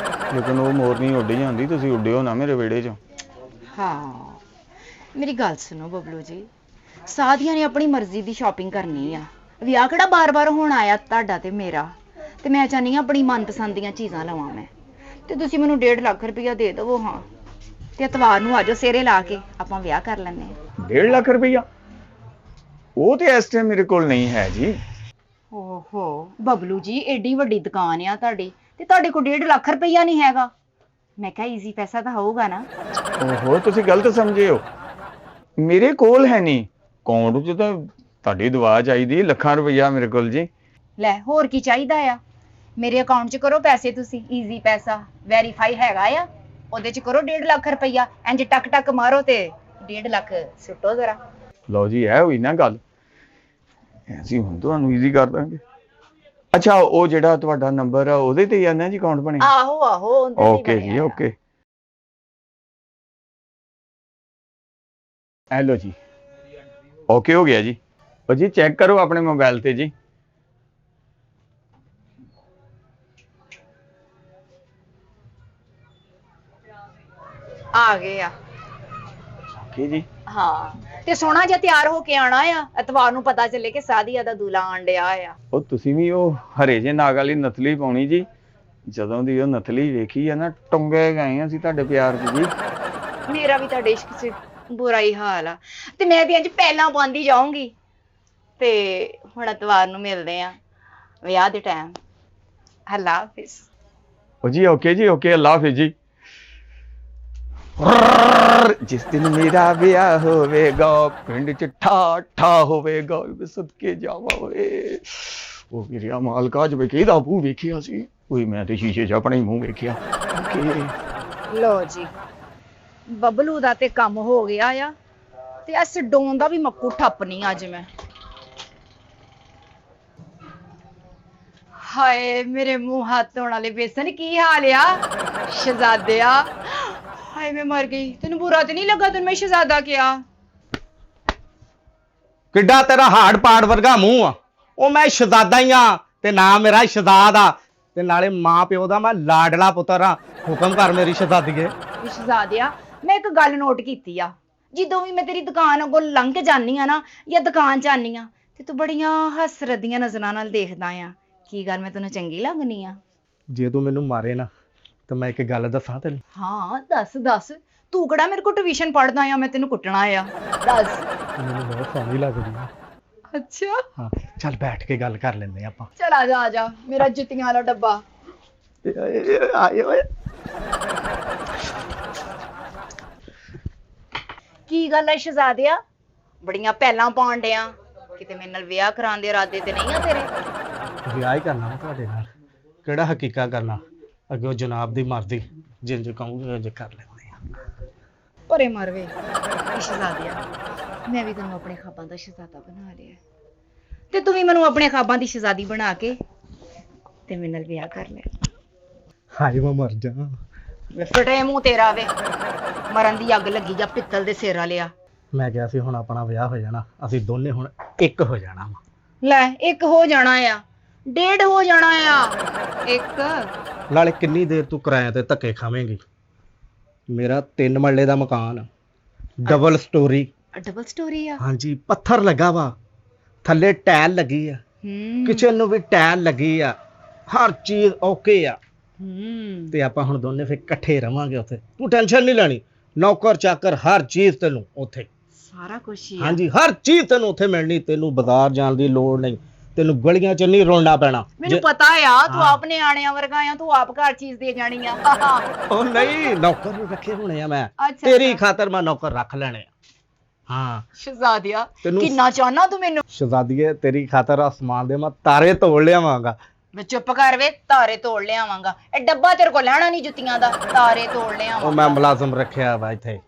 ਲੇਕਿਨ ਉਹ ਮੋਰਨੀ ਉੱਡੀ ਜਾਂਦੀ, ਤੁਸੀਂ ਉੱਡਿਓ ਨਾ ਮੇਰੇ ਵਿਹੜੇ 'ਚ। ਹਾਂ, ਮੇਰੀ ਗੱਲ ਸੁਣੋ ਬਬਲੂ ਜੀ, ਸਾਦੀਆਂ ਨੇ ਆਪਣੀ ਮਰਜ਼ੀ ਦੀ ਸ਼ਾਪਿੰਗ ਕਰਨੀ ਆ। ਵਿਆਹ ਕਿਹੜਾ ਬਾਰ-ਬਾਰ ਹੋਣ ਆਇਆ ਤੁਹਾਡਾ ਤੇ ਮੇਰਾ, ਤੇ ਮੈਂ ਚਾਹਨੀ ਆ ਆਪਣੀ ਮਨਪਸੰਦ ਦੀਆਂ ਚੀਜ਼ਾਂ ਲਵਾਂ ਮੈਂ। ਤੇ ਤੁਸੀਂ ਮੈਨੂੰ 1.5 ਲੱਖ ਰੁਪਇਆ ਦੇ ਦੇਵੋ। ਹਾਂ, ਤੇ ਐਤਵਾਰ ਨੂੰ ਆਜੋ ਸਿਹਰੇ ਲਾ ਕੇ ਆਪਾਂ ਵਿਆਹ ਕਰ ਲੈਂਦੇ ਹਾਂ। 1.5 ਲੱਖ ਰੁਪਈਆ? ਉਹ ਤੇ ਇਸ ਟਾਈਮ ਮੇਰੇ ਕੋਲ ਨਹੀਂ ਹੈ ਜੀ। ਓਹੋ ਬਬਲੂ ਜੀ, ਏਡੀ ਵੱਡੀ ਦੁਕਾਨ ਆ ਤੁਹਾਡੀ ਤੇ ਤੁਹਾਡੇ ਕੋਲ 1.5 ਲੱਖ ਰੁਪਇਆ ਨਹੀਂ ਹੈਗਾ? ਮੈਂ ਕਿਹਾ ਈਜ਼ੀ ਪੈਸਾ ਤਾਂ ਹੋਊਗਾ ਨਾ। ਓਹੋ, ਤੁਸੀਂ ਗਲਤ ਸਮਝੇ ਹੋ। ਮੇਰੇ ਕੋਲ ਹੈ ਨਹੀਂ, ਅਕਾਊਂਟ 'ਚ ਤਾਂ ਤੁਹਾਡੀ ਦੁਆ ਚਾਹੀਦੀ, ਲੱਖਾਂ ਰੁਪਈਆ ਮੇਰੇ ਕੋਲ ਜੀ। ਲੈ, ਹੋਰ ਕੀ ਚਾਹੀਦਾ ਆ? ਮੇਰੇ ਅਕਾਊਂਟ 'ਚ ਕਰੋ ਪੈਸੇ, ਤੁਸੀਂ ਈਜ਼ੀ ਪੈਸਾ ਵੈਰੀਫਾਈ ਹੈਗਾ ਆ, ਉਹਦੇ 'ਚ ਕਰੋ 1.5 ਲੱਖ ਰੁਪਈਆ, ਇੰਜ ਟਕ ਟਕ ਮਾਰੋ ਤੇ 1.5 ਲੱਖ ਸੁੱਟੋ ਜ਼ਰਾ। ਲਓ ਜੀ, ਇਹ ਹੋਈ ਨਾ ਗੱਲ। ਅਸੀਂ ਹੁਣ ਤੁਹਾਨੂੰ ਈਜ਼ੀ ਕਰ ਦਾਂਗੇ। ਅੱਛਾ, ਉਹ ਜਿਹੜਾ ਤੁਹਾਡਾ ਨੰਬਰ ਆ ਉਹਦੇ ਤੇ ਹੀ ਆ ਨਾ ਜੀ ਅਕਾਊਂਟ ਬਣਿਆ? ਆਹੋ ਆਹੋ, ਉਹਦੇ ਤੇ ਹੀ ਓਕੇ ਬਣਿਆ ਜੀ, ਆ। ਓਕੇ। ਹੈਲੋ ਜੀ, ਓਕੇ ਹੋ ਗਿਆ ਜੀ। ਉਹ ਜੀ ਚੈੱਕ ਕਰੋ ਆਪਣੇ ਮੋਬਾਈਲ ਤੇ ਜੀ। ਆ ਗਏ ਆ। ਓਕੇ ਜੀ। ਹਾਂ, ਤੇ ਸੋਹਣਾ ਜਿਹਾ ਤਿਆਰ ਹੋ ਕੇ ਆਣਾ ਆ, ਐਤਵਾਰ ਨੂੰ ਪਤਾ ਚੱਲੇ ਕਿ ਸਾਦੀਆ ਦਾ ਦੂਲਾ ਆਣ ਡਿਆ ਆ। ਉਹ ਤੁਸੀਂ ਵੀ ਉਹ ਹਰੇ ਜੇ ਨਾਗ ਵਾਲੀ ਨਥਲੀ ਪਾਉਣੀ ਜੀ। ਜਦੋਂ ਦੀ ਉਹ ਨਥਲੀ ਵੇਖੀ ਆ ਨਾ, ਟੁੰਗੇ ਗਏ ਅਸੀਂ ਤੁਹਾਡੇ ਪਿਆਰ 'ਚ ਜੀ। ਮੇਰਾ ਵੀ ਤੁਹਾਡੇ ਇਸ਼ਕ 'ਚ ਬੁਰਾ ਹੀ ਹਾਲ ਆ, ਤੇ ਮੈਂ ਵੀ ਅੱਜ ਪਹਿਲਾਂ ਪਾਉਂਦੀ ਜਾਊਂਗੀ। ਤੇ ਹੁਣ ਐਤਵਾਰ ਨੂੰ ਮਿਲਦੇ ਆ ਵਿਆਹ ਦੇ ਟਾਈਮ। ਅੱਲਾ ਹਾਫਿਜ਼। ਉਹ ਜੀ ਓਕੇ ਜੀ, ਓਕੇ, ਅੱਲਾ ਹਾਫਿਜ਼ ਜੀ। ਜਿਸ ਦਿਨ ਮੇਰਾ ਵਿਆਹ ਹੋਵੇਗਾ, ਪਿੰਡ 'ਚ ਠਾ ਹੋਵੇਗਾ, ਸਦਕੇ ਜਾਵਾਂ ਓਏ। ਉਹ ਮੇਰਾ ਮਾਲਕਾ ਜਿਵੇਂ ਕਿਹਦਾ ਮੂੰਹ ਵੇਖਿਆ ਸੀ, ਓਏ ਮੈਂ ਤੇ ਸ਼ੀਸ਼ੇ 'ਚ ਆਪਣਾ ਹੀ ਮੂੰਹ ਵੇਖਿਆ। ਲੋ ਜੀ, ਬਬਲੂ ਦਾ ਤੇ ਕੰਮ ਹੋ ਗਿਆ ਆ, ਤੇ ਇਸ ਡੋਨ ਦਾ ਵੀ ਮੱਕੂ ਠੱਪਣੀ ਅੱਜ ਮੈਂ। ਹਾਏ, ਮੇਰੇ ਮੂੰਹ ਹੱਥ ਧੋਣ ਵਾਲੇ ਬੇਸਨ, ਕੀ ਹਾਲ ਆ ਸ਼ਹਿਜ਼ਾਦਿਆ? ਹਾਏ, ਮੈਂ ਮਰ ਗਈ। ਤੈਨੂੰ ਬੁਰਾ ਤੇ ਨਹੀਂ ਲੱਗਾ ਤੈਨੂੰ ਮੈਂ ਸ਼ਹਿਜ਼ਾਦਾ ਕਿਹਾ? ਕਿੱਡਾ ਤੇਰਾ ਹਾੜ ਪਾੜ ਵਰਗਾ ਮੂੰਹ ਆ। ਉਹ ਮੈਂ ਸ਼ਹਜ਼ਾਦਾ ਹੀ ਆ, ਤੇ ਨਾ ਮੇਰਾ ਸ਼ਹਜ਼ਾਦ ਆ, ਤੇ ਨਾਲੇ ਮਾਂ ਪਿਓ ਦਾ ਮੈਂ ਲਾਡਲਾ ਪੁੱਤਰ ਆ। ਹੁਕਮ ਕਰ ਮੇਰੀ ਸ਼ਹਜ਼ਾਦੀਏ। ਸ਼ਹਿਜ਼ਾਦਿਆ, ਮੈਂ ਇੱਕ ਗੱਲ ਨੋਟ ਕੀਤੀ ਆ, ਜਦੋਂ ਵੀ ਮੈਂ ਤੇਰੀ ਦੁਕਾਨ ਅੱਗੋਂ ਲੰਘ ਕੇ ਜਾਂਦੀ ਆ ਨਾ, ਜਾਂ ਦੁਕਾਨ 'ਚ ਆਨੀ ਆ, ਤੇ ਤੂੰ ਬੜੀਆਂ ਹਸਰਤ ਦੀਆਂ ਨਜ਼ਰਾਂ ਨਾਲ ਦੇਖਦਾ ਆ। ਕੀ ਗੱਲ, ਮੈਂ ਤੈਨੂੰ ਚੰਗੀ ਲੱਗਣੀ ਆ? ਜੇ ਤੂੰ ਮੈਨੂੰ ਮਾਰੇ ਨਾ, ਤਾਂ ਮੈਂ ਇੱਕ ਗੱਲ ਦੱਸਾਂ ਤੈਨੂੰ। ਹਾਂ, ਦੱਸ ਦੱਸ। ਤੂੰ ਕਿਹੜਾ ਮੇਰੇ ਕੋਲ ਟਿਊਸ਼ਨ ਪੜ੍ਹਦਾ ਆ ਮੈਂ ਤੈਨੂੰ ਕੁੱਟਣਾ ਆ? ਦੱਸ। ਮੈਨੂੰ ਬਹੁਤ ਸੋਹਣੀ ਲੱਗਦੀ ਆ। ਅੱਛਾ, ਹਾਂ, ਚੱਲ ਬੈਠ ਕੇ ਗੱਲ ਕਰ ਲੈਂਦੇ ਆਪਾਂ। ਚਲ ਆ ਜਾ ਮੇਰਾ ਜੁੱਤੀਆਂ ਵਾਲਾ ਡੱਬਾ। ਆਏ ਓਏ। ਕੀ ਗੱਲ ਹੈ ਸ਼ਹਜ਼ਾਦਿਆ, ਬੜੀਆਂ ਪਹਿਲਾਂ ਪਾਉਣ ਡਿਆ, ਕਿਤੇ ਮੇਰੇ ਨਾਲ ਵਿਆਹ ਕਰਾਉਣ ਦੇ ਇਰਾਦੇ ਤੇ ਨਹੀਂ ਆ ਤੇਰੇ? ਵਿਆਹ ਹੀ ਕਰਨਾ ਵਾ ਤੁਹਾਡੇ ਨਾਲ, ਕਿਹੜਾ ਹਕੀਕਾ ਕਰਨਾ, ਅੱਗੇ ਉਹ ਜਨਾਬ ਦੀ ਮਰਜ਼ੀ, ਜਿੰਜ ਕਹੂੰਗੇ ਇੰਜ ਕਰ ਲੈਂਦੇ ਆ। ਪਰੇ ਮਰਵੇ ਸ਼ਹਜ਼ਾਦਿਆ, ਮੈਂ ਵੀ ਤੈਨੂੰ ਆਪਣੇ ਖਾਬਾਂ ਦਾ ਸ਼ਹਜ਼ਾਦਾ ਬਣਾ ਲਿਆ ਤੇ ਤੂੰ ਵੀ ਮੈਨੂੰ ਆਪਣੇ ਖਾਬਾਂ ਦੀ ਸ਼ਹਜ਼ਾਦੀ ਬਣਾ ਕੇ ਤੇ ਮੇਰੇ ਨਾਲ ਵਿਆਹ ਕਰ ਲੈ। ਹਾਏ ਮੈਂ ਮਰ ਜਾ। ਫਟੇ ਮੂੰਹ ਤੇਰਾ ਵੇ, ਮਰਨ ਦੀ ਅੱਗ ਲੱਗੀ ਜਾਂ ਪਿੱਤਲ ਦੇ ਸਿਰ ਵਾਲਿਆ। ਮੈਂ ਕਿਹਾ ਸੀ ਹੁਣ ਆਪਣਾ ਵਿਆਹ ਹੋ ਜਾਣਾ, ਅਸੀਂ ਦੋਨੇ ਹੁਣ ਇੱਕ ਹੋ ਜਾਣਾ ਵਾ। ਲੈ ਇੱਕ ਹੋ ਜਾਣਾ ਆ, ਡੇਢ ਹੋ ਜਾਣਾ ਆ, ਇੱਕ ਨਾਲੇ ਕਿੰਨੀ ਦੇਰ ਤੂੰ ਕਿਰਾਏ ਤੇ ਧੱਕੇ ਖਾਵੇਂਗੀ? ਮੇਰਾ 3 ਮਰਲੇ ਦਾ ਮਕਾਨ ਆ, ਡਬਲ ਸਟੋਰੀ। ਡਬਲ ਸਟੋਰੀ ਆ? ਹਾਂਜੀ, ਪੱਥਰ ਲੱਗਾ ਵਾ, ਥੱਲੇ ਟਾਇਲ ਲੱਗੀ ਆ, ਕਿਚਨ ਨੂੰ ਵੀ ਟਾਇਲ ਲੱਗੀ ਆ, ਹਰ ਚੀਜ਼ ਓਕੇ ਆ। ਤੇ ਆਪਾਂ ਹੁਣ ਦੋਨੇ ਫਿਰ ਇਕੱਠੇ ਰਵਾਂਗੇ ਉੱਥੇ, ਤੂੰ ਟੈਨਸ਼ਨ ਨਹੀਂ ਲੈਣੀ, ਨੌਕਰ ਚਾਕਰ ਹਰ ਚੀਜ਼ ਤੈਨੂੰ ਉੱਥੇ, ਸਾਰਾ ਕੁਝ ਹੀ ਆ? ਹਾਂਜੀ ਹਰ ਚੀਜ਼ ਤੈਨੂੰ ਉੱਥੇ ਮਿਲਣੀ, ਤੈਨੂੰ ਬਾਜ਼ਾਰ ਜਾਣ ਦੀ ਲੋੜ ਨਹੀਂ, ਤੈਨੂੰ ਗਲੀਆਂ ਚ ਨਹੀਂ ਰੋਲਣਾ ਪੈਣਾ। ਮੈਨੂੰ ਪਤਾ ਆ, ਤੂੰ ਆਪ ਨਿਆਣਿਆਂ ਵਰਗਾ ਆ, ਤੂੰ ਆਪ ਘਰ ਚੀਜ਼ ਦੇ ਜਾਣੀ ਆ। ਉਹ ਨਹੀਂ, ਨੌਕਰ ਨੂੰ ਰੱਖੇ ਹੋਣੇ ਆ ਮੈਂ, ਅੱਛਾ, ਤੇਰੀ ਅੱਛਾ। ਖਾਤਰ ਮੈਂ ਨੌਕਰ ਰੱਖ ਲੈਣੇ ਆ। ਹਾਂ ਸ਼ਹਜ਼ਾਦਿਆ ਤੈਨੂੰ- ਕਿੰਨਾ ਚਾਹਨਾ ਤੂੰ ਮੈਨੂੰ? ਸ਼ਹਜ਼ਾਦੀਏ ਤੇਰੀ ਖਾਤਰ ਆਸਮਾਨ ਦੇ ਮੈਂ ਤਾਰੇ ਤੋੜ ਲਿਆਵਾਂਗਾ। ਵੇ ਚੁੱਪ ਕਰ ਵੇ, ਤਾਰੇ ਤੋੜ ਲਿਆਵਾਂਗਾ, ਇਹ ਡੱਬਾ ਤੇਰੇ ਕੋਲ ਲੈਣਾ ਨਹੀਂ ਜੁੱਤੀਆਂ ਦਾ, ਤਾਰੇ ਤੋੜ ਉਹ ਲਿਆਵਾਂਗਾ। ਮੈਂ ਮੁਲਾਜ਼ਮ ਰੱਖਿਆ ਵਾ ਇੱਥੇ।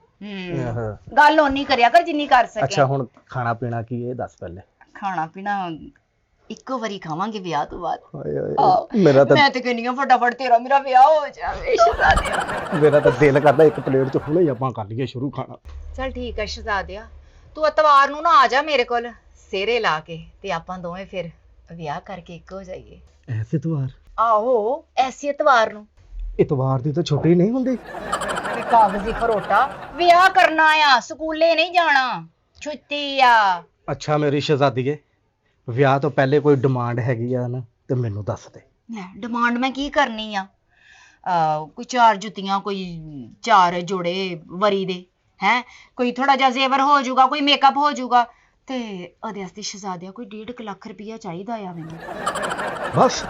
ਗੱਲ ਓਨੀ ਕਰਿਆ ਕਰ ਜਿੰਨੀ ਕਰ ਸਕੇ। ਅੱਛਾ ਹੁਣ ਖਾਣਾ ਪੀਣਾ ਕੀ ਇਹ ਦੱਸ ਪਹਿਲੇ। ਖਾਣਾ ਪੀਣਾ ਇੱਕੋ ਵਾਰੀ ਖਾਵਾਂਗੇ ਵਿਆਹ ਤੋਂ ਬਾਅਦ। ਹਾਏ ਹਾਏ, ਆਹੋ, ਮੇਰਾ ਤਾਂ ਮੈਂ ਤੇ ਕਹਿੰਦੀ ਆ ਫਟਾਫਟ ਤੇਰਾ ਮੇਰਾ ਵਿਆਹ ਹੋ ਜਾਵੇ ਸ਼ਹਜ਼ਾਦਿਆ। ਮੇਰਾ ਤਾਂ ਦਿਲ ਕਰਦਾ ਇੱਕ ਪਲੇਟ ਚ ਹੁਣੇ ਹੀ ਆਪਾਂ ਕਰ ਲਈਏ ਸ਼ੁਰੂ ਖਾਣਾ। ਚਲ ਠੀਕ ਹੈ ਸ਼ਹਜ਼ਾਦਿਆ, ਤੂੰ ਐਤਵਾਰ ਨੂੰ ਨਾ ਆ ਜਾ ਮੇਰੇ ਕੋਲ ਸਿਹਰੇ ਲਾ ਕੇ, ਤੇ ਆਪਾਂ ਦੋਵੇਂ ਫਿਰ ਵਿਆਹ ਕਰਕੇ ਇੱਕ ਹੋ ਜਾਈਏ। ਐਸੇ ਇਤਵਾਰ? ਆਹੋ ਐਸੀ ਐਤਵਾਰ ਨੂੰ। ਇਤਵਾਰ ਦੀ ਤਾਂ ਛੁੱਟੀ ਨਹੀਂ ਹੁੰਦੀ। ਤੇ ਕਾਗਜ਼ੀ ਖਰੋਟਾ, ਵਿਆਹ ਕਰਨਾ ਆ, ਸਕੂਲੇ ਨਹੀਂ ਜਾਣਾ, ਛੁੱਟੀ ਆ। ਅੱਛਾ ਮੇਰੀ ਸ਼ਹਜ਼ਾਦੀਏ, ਵਿਆਹ ਤੋਂ ਪਹਿਲੇ ਕੋਈ ਡਿਮਾਂਡ ਹੈਗੀ ਆ ਨਾ ਤੇ ਮੈਨੂੰ ਦੱਸ ਦੇ। ਲੈ ਡਿਮਾਂਡ ਮੈਂ ਕੀ ਕਰਨੀ ਆ? ਕੋਈ 4 ਜੁੱਤੀਆਂ, ਕੋਈ 4 ਜੋੜੇ ਵਰੀ ਦੇ, ਹੈ ਕੋਈ ਥੋੜਾ ਜਿਹਾ ਜ਼ੇਵਰ ਹੋ ਜਾਊਗਾ, ਕੋਈ ਮੇਕਅਪ ਹੋ ਜਾਊਗਾ, ਤੇ ਉਹਦੇ ਵਾਸਤੇ ਸ਼ਹਜ਼ਾਦਿਆ ਕੋਈ 1.5 ਲੱਖ ਰੁਪਇਆ ਚਾਹੀਦਾ ਆ ਮੈਨੂੰ। ਬਸ?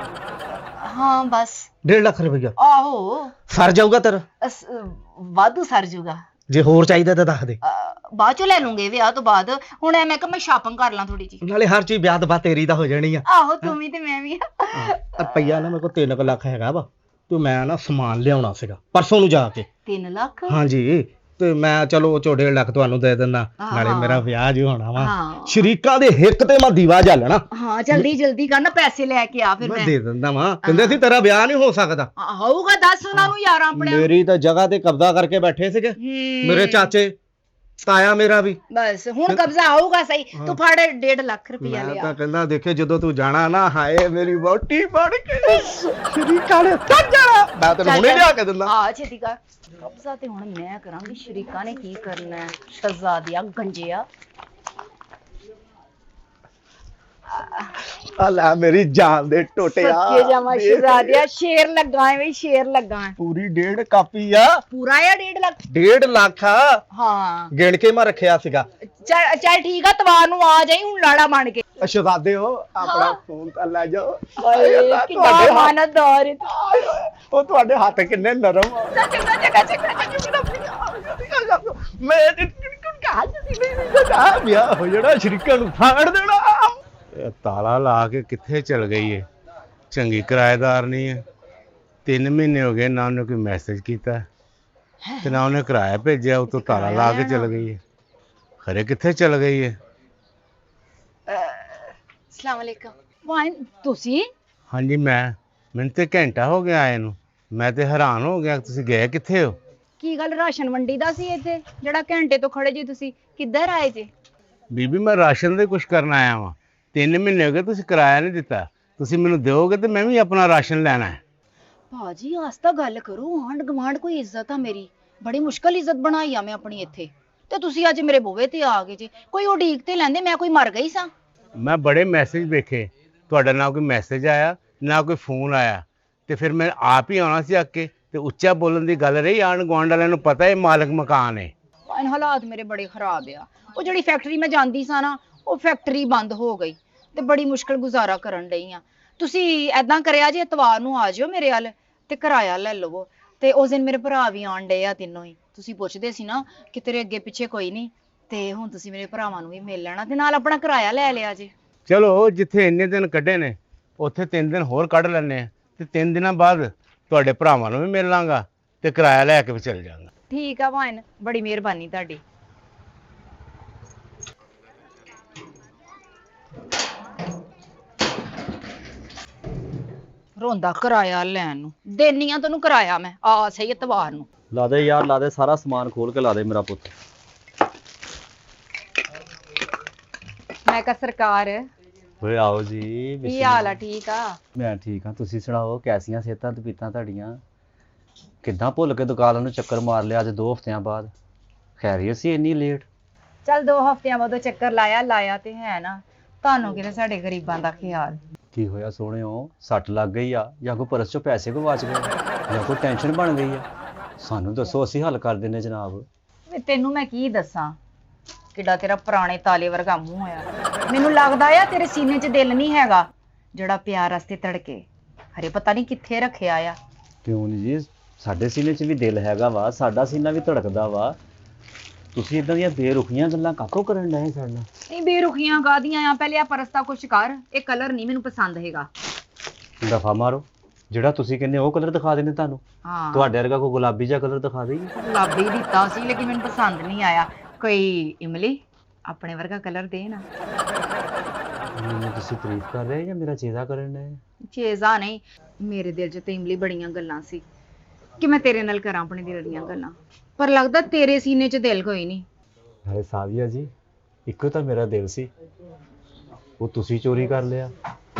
ਹਾਂ ਬਸ। 1.5 ਲੱਖ ਰੁਪਇਆ ਆਹੋ ਸਰ ਜਾਊਗਾ ਤੇਰਾ? ਵਾਧੂ ਸਰ ਜਾਊਗਾ। ਜੇ ਹੋਰ ਚਾਹੀਦਾ ਤਾਂ ਦੱਸ ਦੇ। ਬਾਅਦ ਚੋਂ ਲੈ ਲੂੰਗੇ ਵਿਆਹ ਤੋਂ ਬਾਅਦ, ਹੁਣ ਐ ਮੈਂ ਕਿ ਮੈਂ ਸ਼ਾਪਿੰਗ ਕਰ ਲਾਂ ਥੋੜੀ ਜੀ। ਨਾਲੇ ਹਰ ਚੀਜ਼ ਵਿਆਹ ਤੋਂ ਬਾਅਦ ਤੇਰੀ ਤਾਂ ਹੋ ਜਾਣੀ ਆ। ਆਹੋ ਤੂੰ ਵੀ ਤੇ ਮੈਂ ਵੀ। ਰੁਪਈਆ ਨਾ ਮੇਰੇ ਕੋਲ 3 ਲੱਖ ਹੈਗਾ ਵਾ, ਤੇ ਮੈਂ ਨਾ ਸਮਾਨ ਲਿਆਉਣਾ ਸੀਗਾ ਪਰਸੋਂ ਨੂੰ ਜਾ ਕੇ। 3 ਲੱਖ? ਹਾਂਜੀ, ਤੇ ਮੈਂ ਚਲੋ ਉਹ 1.5 ਲੱਖ ਤੁਹਾਨੂੰ ਦੇ ਦਿੰਦਾ, ਨਾਲੇ ਮੇਰਾ ਵਿਆਹ ਜੀ ਹੋਣਾ ਵਾ, ਸ਼ਰੀਕਾਂ ਦੇ ਹਿੱਕ ਤੇ ਮੈਂ ਦੀਵਾ ਜਲਣਾ। ਹਾਂ ਜਲਦੀ ਜਲਦੀ ਕਰ ਨਾ, ਪੈਸੇ ਲੈ ਕੇ ਆ ਫਿਰ ਮੈਂ ਮੈਂ ਦੇ ਦਿੰਦਾ ਵਾ। ਕਹਿੰਦੇ ਸੀ ਤੇਰਾ ਵਿਆਹ ਨਹੀਂ ਹੋ ਸਕਦਾ। ਹੋਊਗਾ, ਦੱਸ ਉਹਨਾਂ ਨੂੰ ਯਾਰਾਂ ਆਪਣੇ। ਮੇਰੀ ਤਾਂ ਜਗ੍ਹਾ ਤੇ ਕਬਜ਼ਾ ਕਰਕੇ ਬੈਠੇ ਸੀਗੇ ਮੇਰੇ ਚਾਚੇ, ਤਾਇਆ ਮੇਰਾ ਵੀ। ਬਸ ਹੁਣ ਕਬਜ਼ਾ ਆਊਗਾ ਸਹੀ, ਤੂੰ ਫੜ 1.5 ਲੱਖ ਰੁਪਇਆ ਮੈਂ ਲਿਆ। ਤਾਂ ਕਹਿੰਦਾ ਦੇਖੇ ਜਦੋਂ ਤੂੰ ਜਾਣਾ ਨਾ, ਹਾਏ ਮੇਰੀ ਵਹੁਟੀ ਬਣ ਕੇ ਸ਼ਰੀਕਾਂ ਨੇ ਚੱਲ ਜਾਣਾ, ਮੈਂ ਤੈਨੂੰ ਹੁਣੇ ਲਿਆ ਕੇ ਦਿੰਦਾ। ਆ ਛੇਤੀ ਕਰ ਕਬਜ਼ਾ, ਤੇ ਹੁਣ ਮੈਂ ਕਰਾਂਗੀ, ਸ਼ਰੀਕਾਂ ਨੇ ਕੀ ਕਰਨਾ ਹੈ? ਸ਼ਹਜ਼ਾਦਿਆ ਗੰਜਿਆ। ਆ ਲੈ ਮੇਰੀ ਜਾਨ ਦੇ ਟੋਟਿਆ। ਸੱਚੇ ਜਾਵਾਂ ਸ਼ਹਜ਼ਾਦਿਆ, ਸ਼ੇਰ ਲੱਗਾ ਐ, ਸ਼ੇਰ ਲੱਗਾ ਐ। ਪੂਰੀ 1.5 ਕਾਪੀ ਆ। ਪੂਰਾ ਆ 1.5 ਲੱਖ? 1.5 ਲੱਖ ਆ। ਹਾਂ ਗਿਣ ਕੇ ਮੈਂ ਰੱਖਿਆ ਸੀਗਾ। ਚੱਲ ਠੀਕ ਆ, ਤਵਾਰ ਨੂੰ ਆ ਜਾਈ ਹੁਣ ਲਾੜਾ ਬਣ ਕੇ। ਸ਼ਹਜ਼ਾਦੇ ਹੋ, ਆਪਣਾ ਫੋਨ ਤਾਂ ਲੈ ਜਾਓ। ਓਏ ਕਿੰਨਾ ਮਾਨਦਾਰ। ਉਹ ਤੁਹਾਡੇ ਹੱਥ ਕਿੰਨੇ ਨਰਮ ਆ। ਮੈਂ ਵਿਆਹ ਹੋ ਜਾਣਾ, ਸ਼ਰੀਕਾਂ ਨੂੰ ਫਾੜ ਦੇਣਾ। ਇਹ ਤਾਲਾ ਲਾ ਕੇ ਕਿੱਥੇ ਚਲ ਗਈ ਏ? ਚੰਗੀ ਕਿਰਾਏਦਾਰ ਨਹੀਂ ਹੈ। 3 ਮਹੀਨੇ ਹੋ ਗਏ, ਨਾ ਉਹਨੇ ਕੋਈ ਮੈਸੇਜ ਕੀਤਾ ਤੇ ਨਾ ਉਹਨੇ ਕਿਰਾਇਆ ਭੇਜਿਆ, ਉਤੋਂ ਤਾਲਾ ਲਾ ਕੇ ਚਲ ਗਈ ਏ। ਖਰੇ ਕਿੱਥੇ ਚਲ ਗਈ ਏ? ਅਸਲਾਮ ਅਲੈਕਮ। ਵਾਹ ਤੁਸੀਂ? ਹਾਂਜੀ ਮੈਨੂੰ ਤੇ ਘੰਟਾ ਹੋ ਗਿਆ ਆਏ ਨੂੰ, ਮੈਂ ਤੇ ਹੈਰਾਨ ਹੋ ਗਿਆ, ਤੁਸੀਂ ਗਏ ਕਿੱਥੇ ਹੋ? ਕੀ ਗੱਲ, ਰਾਸ਼ਨ ਵੰਡੀ ਦਾ ਸੀ ਇੱਥੇ ਜਿਹੜਾ ਘੰਟੇ ਤੋਂ ਖੜੇ ਜੀ? ਤੁਸੀਂ ਕਿੱਧਰ ਆਏ ਜੀ? ਬੀਬੀ ਮੈਂ ਰਾਸ਼ਨ ਦੇ ਕੁਛ ਕਰਨ ਆਇਆ ਵਾਂ। 3 ਮਹੀਨੇ ਹੋ ਗਏ ਤੁਸੀਂ ਕਿਰਾਇਆ ਨਹੀਂ ਦਿੱਤਾ, ਤੁਸੀਂ ਮੈਨੂੰ ਦਿਓਗੇ ਤੇ ਮੈਂ ਵੀ ਆਪਣਾ ਰਾਸ਼ਨ ਲੈਣਾ ਹੈ। ਭਾਜੀ ਆਸ ਤਾਂ ਗੱਲ ਕਰੋ, ਆਂਢ ਗਵਾਂਢ ਕੋਈ ਇੱਜ਼ਤ ਆ ਮੇਰੀ, ਬੜੀ ਮੁਸ਼ਕਲ ਇੱਜ਼ਤ ਬਣਾਈ ਆ ਮੈਂ ਆਪਣੀ ਇੱਥੇ, ਤੇ ਤੁਸੀਂ ਅੱਜ ਮੇਰੇ ਬੂਹੇ ਤੇ ਆ ਗਏ ਜੀ। ਕੋਈ ਉਡੀਕ ਤੇ ਲੈਂਦੇ, ਮੈਂ ਕੋਈ ਮਰ ਗਈ ਸਾਂ? ਮੈਂ ਬੜੇ ਮੈਸੇਜ ਵੇਖੇ, ਤੁਹਾਡਾ ਨਾ ਕੋਈ ਮੈਸੇਜ ਆਇਆ ਨਾ ਕੋਈ ਫੋਨ ਆਇਆ, ਤੇ ਫਿਰ ਮੈਂ ਆਪ ਹੀ ਆਉਣਾ ਸੀ ਆ ਕੇ, ਤੇ ਉੱਚਾ ਬੋਲਣ ਦੀ ਗੱਲ ਰਹੀ। ਆਂਢ ਗੁਆਂਢ ਵਾਲਿਆਂ ਨੂੰ ਪਤਾ ਹੈ ਮਾਲਕ ਮਕਾਨ ਹੈ। ਹਾਲਾਤ ਮੇਰੇ ਬੜੇ ਖਰਾਬ ਆ। ਉਹ ਜਿਹੜੀ ਫੈਕਟਰੀ ਮੈਂ ਜਾਂਦੀ ਸਾਂ ਨਾ, ਉਹ ਫੈਕਟਰੀ ਬੰਦ ਹੋ ਗਈ ਤੇ ਬੜੀ ਮੁਸ਼ਕਲ ਗੁਜ਼ਾਰਾ ਕਰਨ ਡਈ ਆ। ਤੁਸੀਂ ਐਦਾਂ ਕਰਿਆ ਜੇ ਐਤਵਾਰ ਨੂੰ ਆ ਜਿਓ ਮੇਰੇ ਵੱਲ ਤੇ ਕਿਰਾਇਆ ਲੈ ਲਵੋ। ਤੇ ਉਸ ਦਿਨ ਮੇਰੇ ਭਰਾ ਵੀ ਆਣ ਡਏ ਆ, ਤਿੰਨੋਂ ਹੀ। ਤੁਸੀਂ ਪੁੱਛਦੇ ਸੀ ਨਾ ਕਿ ਤੇਰੇ ਅੱਗੇ ਪਿੱਛੇ ਕੋਈ ਨਹੀਂ, ਤੇ ਹੁਣ ਤੁਸੀਂ ਮੇਰੇ ਭਰਾਵਾਂ ਨੂੰ ਵੀ ਮਿਲ ਲੈਣਾ ਤੇ ਨਾਲ ਆਪਣਾ ਕਿਰਾਇਆ ਲੈ ਲਿਆ ਜੇ। ਚਲੋ ਜਿੱਥੇ ਇੰਨੇ ਦਿਨ ਕੱਢੇ ਨੇ ਉੱਥੇ 3 ਦਿਨ ਹੋਰ ਕੱਢ ਲੈਣੇ ਆ ਤੇ 3 ਦਿਨਾਂ ਬਾਅਦ ਤੁਹਾਡੇ ਭਰਾਵਾਂ ਨੂੰ ਵੀ ਮਿਲ ਲਾਂਗਾ ਤੇ ਕਿਰਾਇਆ ਲੈ ਕੇ ਵੀ ਚਲ ਜਾਵਾਂਗਾ। ਠੀਕ ਆ ਭਾਣ, ਬੜੀ ਮਿਹਰਬਾਨੀ ਤੁਹਾਡੀ। ਰੋਂਦਾ ਕਿਰਾਇਆ ਲੈਣ ਨੂੰ, ਦੇਨੀ ਆ ਤੈਨੂੰ ਕਿਰਾਇਆ ਮੈਂ ਆ ਸਹੀ ਇਤਵਾਰ ਨੂੰ। ਲਾ ਦੇ ਯਾਰ, ਲਾ ਦੇ, ਸਾਰਾ ਸਮਾਨ ਖੋਲ ਕੇ ਲਾ ਦੇ ਮੇਰਾ ਪੁੱਤ। ਮੈਂ ਕਿਹਾ ਸਰਕਾਰ ਓਏ ਆਓ ਜੀ। ਕੀ ਹਾਲ ਆ? ਠੀਕ ਆ। ਮੈਂ ਠੀਕ ਹਾਂ, ਤੁਸੀਂ ਸੁਣਾਓ, ਕੈਸੀਆਂ ਸਿਹਤਾਂ ਤੇ ਪੀਤਾਂ ਤੁਹਾਡੀਆਂ? ਕਿੱਦਾਂ ਭੁੱਲ ਕੇ ਦੁਕਾਨਾਂ ਨੂੰ ਚੱਕਰ ਮਾਰ ਲਿਆ ਅੱਜ 2 ਹਫ਼ਤਿਆਂ ਬਾਅਦ? ਖੈਰੀਅਤ ਸੀ ਇੰਨੀ ਲੇਟ? ਚੱਲ 2 ਹਫ਼ਤਿਆਂ ਬਾਅਦ ਚੱਕਰ ਲਾਇਆ ਤੇ ਹੈ ਨਾ, ਤੁਹਾਨੂੰ ਕਿਹਨੇ ਸਾਡੇ ਗਰੀਬਾਂ ਦਾ ਖਿਆਲ। ਕੀ ਹੋਇਆ ਸੋਹਣਿਓ, ਸੱਟ ਲੱਗ ਗਈ ਆ ਜਾਂ ਕੋਈ ਪਰਸ ਚੋਂ ਪੈਸੇ ਗਵਾਚ ਗਏ ਜਾਂ ਕੋਈ ਟੈਨਸ਼ਨ ਬਣ ਗਈ ਆ? ਸਾਨੂੰ ਦੱਸੋ, ਅਸੀਂ ਹੱਲ ਕਰ ਦਿੰਨੇ ਜਨਾਬ। ਵੇ ਤੈਨੂੰ ਮੈਂ ਕੀ ਦੱਸਾਂ, ਕਿੱਡਾ ਤੇਰਾ ਪੁਰਾਣੇ ਤਾਲੇ ਵਰਗਾ ਮੂੰਹ ਹੋਇਆ। ਮੈਨੂੰ ਲੱਗਦਾ ਆ ਤੇਰੇ ਸੀਨੇ 'ਚ ਦਿਲ ਨਹੀਂ ਹੈਗਾ ਜਿਹੜਾ ਪਿਆਰ ਵਾਸਤੇ ਧੜਕੇ। ਹਰੇ ਪਤਾ ਨਹੀਂ ਕਿੱਥੇ ਰੱਖਿਆ ਆ। ਕਿਉਂ ਨਹੀਂ ਜੀ, ਸਾਡੇ ਸੀਨੇ 'ਚ ਵੀ ਦਿਲ ਹੈਗਾ ਵਾ, ਸਾਡਾ ਸੀਨਾ ਵੀ ਧੜਕਦਾ ਵਾ। ਤੁਸੀਂ ਇਦਾਂ ਦੀਆਂ ਬੇਰੁਖੀਆਂ ਗੱਲਾਂ ਕਾਹਤੋਂ ਕਰਨ ਡਏ ਸਾਡੇ ਨਾਲ? ਨਹੀਂ ਬੇਰੁਖੀਆਂ ਕਾਹਦੀਆਂ ਆ, ਪਹਿਲੇ ਆ ਪਰਸ ਦਾ ਕੁਛ ਕਰ। ਇਹ ਕਲਰ ਨਹੀਂ ਮੈਨੂੰ ਪਸੰਦ ਹੈਗਾ। ਦਫਾ ਮਾਰੋ, ਜਿਹੜਾ ਤੁਸੀਂ ਕਹਿੰਦੇ ਉਹ ਕਲਰ ਦਿਖਾ ਦੇਣੇ ਤੁਹਾਨੂੰ। ਹਾਂ ਤੁਹਾਡੇ ਵਰਗਾ ਕੋਈ ਗੁਲਾਬੀ ਜਿਹਾ ਕਲਰ ਦਿਖਾ ਦੇਈਏ? ਗੁਲਾਬੀ ਦਿੱਤਾ ਸੀ ਲੇਕਿਨ ਮੈਨੂੰ ਪਸੰਦ ਨਹੀਂ ਆਇਆ। ਕੋਈ ਇਮਲੀ ਆਪਣੇ ਵਰਗਾ ਕਲਰ ਦੇ ਨਾ। ਮੈਨੂੰ ਤੁਸੀਂ ਤਾਰੀਫ ਕਰ ਰਹੇ ਜਾਂ ਮੇਰਾ ਚੇਤਾ ਕਰਨ ਡਏ? ਚੇਜ਼ਾ ਨਹੀਂ, ਮੇਰੇ ਦਿਲ 'ਚ ਤੇ ਇਮਲੀ ਬੜੀਆਂ ਗੱਲਾਂ ਸੀ ਕਿ ਮੈਂ ਤੇਰੇ ਨਾਲ ਕਰਾਂ ਆਪਣੇ ਦਿਲ ਦੀਆਂ ਗੱਲਾਂ, ਪਰ ਲੱਗਦਾ ਤੇਰੇ ਸੀਨੇ 'ਚ ਦਿਲ ਕੋਈ ਨਹੀਂ। ਅਰੇ ਸਾਵੀਆ ਜੀ, ਇੱਕੋ ਤਾਂ ਮੇਰਾ ਦਿਲ ਸੀ, ਉਹ ਤੁਸੀਂ ਚੋਰੀ ਕਰ ਲਿਆ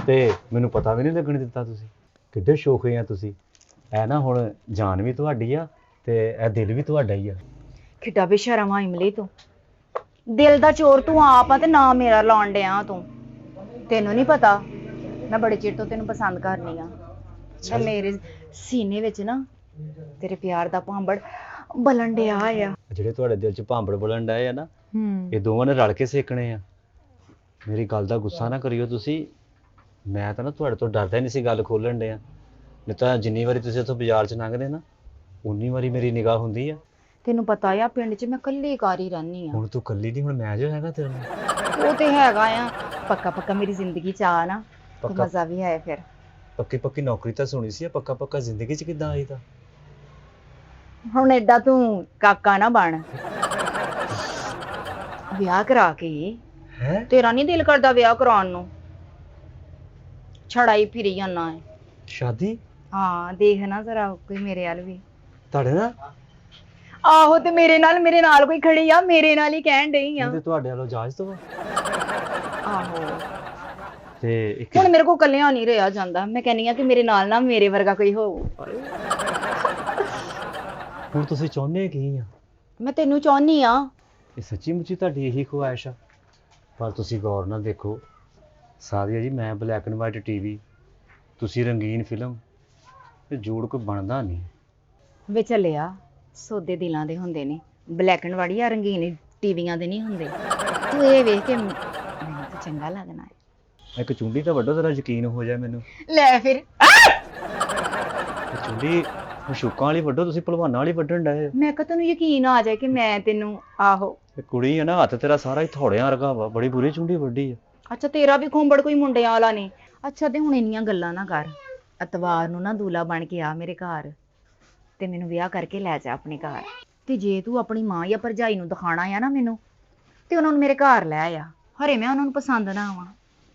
ਤੇ ਮੈਨੂੰ ਪਤਾ ਵੀ ਨਹੀਂ ਲੱਗਣ ਦਿੱਤਾ। ਤੁਸੀਂ ਕਿੱਡੇ ਸ਼ੌਕੀਨ ਆ ਤੁਸੀਂ। ਐ ਨਾ ਹੁਣ ਜਾਨ ਵੀ ਤੁਹਾਡੀ ਆ ਤੇ ਇਹ ਦਿਲ ਵੀ ਤੁਹਾਡਾ ਹੀ ਆ। ਕਿੱਡਾ ਬੇਸ਼ਰਮ ਆ ਇਮਲੀ ਤੂੰ। ਦਿਲ ਦਾ ਚੋਰ ਤੂੰ ਆਪ ਆ ਤੇ ਨਾ ਮੇਰਾ ਲਾਉਣ ਡਿਆ ਤੂੰ। ਤੈਨੂੰ ਨਹੀਂ ਪਤਾ ਮੈਂ ਬੜੇ ਚਿਰ ਤੋਂ ਤੈਨੂੰ ਪਸੰਦ ਕਰਨੀ ਆ ਤੇ ਮੇਰੇ ਸੀਨੇ ਵਿੱਚ ਨਾ ਤੇਰੇ ਪਿਆਰ ਦਾ ਭਾਂਬੜ ਬਲਣ ਡਿਆ ਆ। ਜਿਹੜੇ ਤੁਹਾਡੇ ਦਿਲ 'ਚ ਭਾਂਬੜ ਬਲਣ ਡਏ ਆ ਨਾ, ਇਹ ਦੋਵਾਂ ਨੇ ਰਲ ਕੇ ਸੇਕਣੇ ਆ। ਮੇਰੀ ਗੱਲ ਦਾ ਗੁੱਸਾ ਨਾ ਕਰਿਓ ਤੁਸੀਂ। ਮੈਂ ਤਾਂ ਨਾ ਤੁਹਾਡੇ ਤੋਂ ਡਰਦਾ ਹੀ ਨਹੀਂ ਸੀ ਗੱਲ ਖੋਲਣ ਡਿਆ, ਨਹੀਂ ਤਾਂ ਜਿੰਨੀ ਵਾਰੀ ਤੁਸੀਂ ਉੱਥੋਂ ਬਾਜ਼ਾਰ 'ਚ ਲੰਘਦੇ ਨਾ ਉਨੀ ਵਾਰੀ ਮੇਰੀ ਨਿਗਾਹ ਹੁੰਦੀ ਆ। ਤੈਨੂੰ ਪਤਾ ਆ ਪਿੰਡ 'ਚ ਮੈਂ ਇਕੱਲੀ ਕਾਰ ਹੀ ਰਹਿਨੀ ਆ। ਹੁਣ ਤੂੰ ਇਕੱਲੀ ਨਹੀਂ, ਹੁਣ ਮੈਂ ਜੋ ਹੈਗਾ ਤੇਰੇ ਨਾਲ। ਉਹ ਤੇ ਹੈਗਾ ਆ, ਪੱਕਾ ਪੱਕਾ ਮੇਰੀ ਜ਼ਿੰਦਗੀ 'ਚ ਆ ਨਾ ਤੇ ਪੱਕਾ। ਮਜ਼ਾ ਵੀ ਆਏ ਫਿਰ। ਪੱਕੀ ਪੱਕੀ ਨੌਕਰੀ ਤਾਂ ਸੁਣੀ ਸੀ, ਪੱਕਾ ਪੱਕਾ ਜ਼ਿੰਦਗੀ 'ਚ ਕਿੱਦਾਂ ਆਈ ਤਾਂ? ਹੁਣ ਏਦਾਂ ਤੂੰ ਕਾਕਾ ਨਾ ਬਣ। ਵਿਆਹ ਕਰਾ ਕੇ ਹੈ ਤੇਰਾ ਨਹੀਂ ਦਿਲ ਕਰਦਾ ਵਿਆਹ ਕਰਾਉਣ ਨੂੰ? ਛੜਾਈ ਫਿਰੀ ਜਾਣਾ ਹੈ। ਸ਼ਾਦੀ ਹਾਂ ਦੇਖ ਨਾ ਜ਼ਰਾ ਕੋਈ ਮੇਰੇ ਵੱਲ ਵੀ। ਤੁਹਾਡੇ ਨਾਲ? ਆਹੋ ਤੇ ਮੇਰੇ ਨਾਲ ਕੋਈ ਖੜੀ ਆ, ਮੇਰੇ ਨਾਲ ਹੀ ਕਹਿਣ ਡਈ ਆ। ਤੇ ਤੁਹਾਡੇ ਵੱਲੋਂ ਇਜਾਜ਼ਤ ਵਾ? ਆਹੋ ਤੇ ਇੱਕ ਹੁਣ ਮੇਰੇ ਕੋਲ ਕੱਲਿਆਂ ਨਹੀਂ ਰਿਹਾ ਜਾਂਦਾ। ਮੈਂ ਕਹਿੰਨੀ ਆ ਕਿ ਮੇਰੇ ਨਾਲ ਨਾ ਮੇਰੇ ਵਰਗਾ ਕੋਈ ਹੋਊ। ਹੁਣ ਤੁਸੀਂ ਚਾਹੁੰਦੇ ਕੀ ਆ? ਮੈਂ ਤੈਨੂੰ ਚਾਹੁੰਨੀ ਆ। ਇਹ ਸੱਚੀ ਮੁੱਚੀ ਤੁਹਾਡੀ ਇਹੀ ਖੁਆਇਸ਼ ਆ? ਪਰ ਤੁਸੀਂ ਗੌਰ ਨਾਲ ਦੇਖੋ ਸਾਦੀਆ ਜੀ, ਮੈਂ ਬਲੈਕ ਐਂਡ ਵਾਈਟ ਟੀਵੀ, ਤੁਸੀਂ ਰੰਗੀਨ ਫਿਲਮ, ਤੇ ਜੋੜ ਕੋਈ ਬਣਦਾ ਨਹੀਂ। ਵੇ ਚੱਲਿਆ, ਸੌਦੇ ਦਿਲਾਂ ਦੇ ਹੁੰਦੇ ਨੇ, ਬਲੈਕ ਐਂਡ ਵਾਈਟ ਜਾਂ ਰੰਗੀਨ ਟੀਵੀਆਂ ਦੇ ਨਹੀਂ ਹੁੰਦੇ। ਤੂੰ ਇਹ ਵੇਖ ਕੇ ਮੈਨੂੰ ਤਾਂ ਚੰਗਾ ਲੱਗਣਾ ਹੈ। ਇੱਕ ਚੁੰਡੀ ਤਾਂ ਵੱਡੋ, ਤੇਰਾ ਯਕੀਨ ਹੋ ਜਾਏ ਮੈਨੂੰ। ਲੈ ਫਿਰ ਇਹ ਚੁੰਡੀ ਮਸ਼ੂਕਾਂ ਵਾਲੀ ਵੱਡੋ, ਤੁਸੀਂ ਭਲਵਾਨਾਂ ਵਾਲੀ ਵੱਢਣ ਡਏ। ਮੈਂ ਕਿਹਾ ਤੈਨੂੰ ਯਕੀਨ ਆ ਜਾਏ ਕਿ ਮੈਂ ਤੈਨੂੰ। ਆਹੋ ਇਹ ਕੁੜੀ ਹੈ ਨਾ, ਹੱਥ ਤੇਰਾ ਸਾਰਾ ਹੀ ਥੋੜਿਆਂ ਵਰਗਾ ਵਾ, ਬੜੀ ਬੁਰੀ ਚੁੰਡੀ ਵੱਡੀ ਆ। ਅੱਛਾ ਤੇਰਾ ਵੀ ਖੋਂਬੜ ਕੋਈ ਮੁੰਡਿਆਂ ਵਾਲਾ ਨਹੀਂ। ਅੱਛਾ ਤੇ ਹੁਣ ਇੰਨੀਆਂ ਗੱਲਾਂ ਨਾ ਕਰ। ਐਤਵਾਰ ਨੂੰ ਨਾ ਦੂਲਾ ਬਣ ਕੇ ਆ ਮੇਰੇ ਘਰ ਤੇ ਮੈਨੂੰ ਵਿਆਹ ਕਰਕੇ ਲੈ ਜਾ ਆਪਣੇ ਘਰ। ਤੇ ਜੇ ਤੂੰ ਆਪਣੀ ਮਾਂ ਜਾਂ ਭਰਜਾਈ ਨੂੰ ਦਿਖਾਣਾ ਆ ਨਾ ਮੈਨੂੰ, ਤੇ ਉਹਨਾਂ ਨੂੰ ਮੇਰੇ ਘਰ ਲੈ ਆ। ਹਰੇ ਮੈਂ ਉਹਨਾਂ ਨੂੰ ਪਸੰਦ ਨਾ ਆਵਾਂ।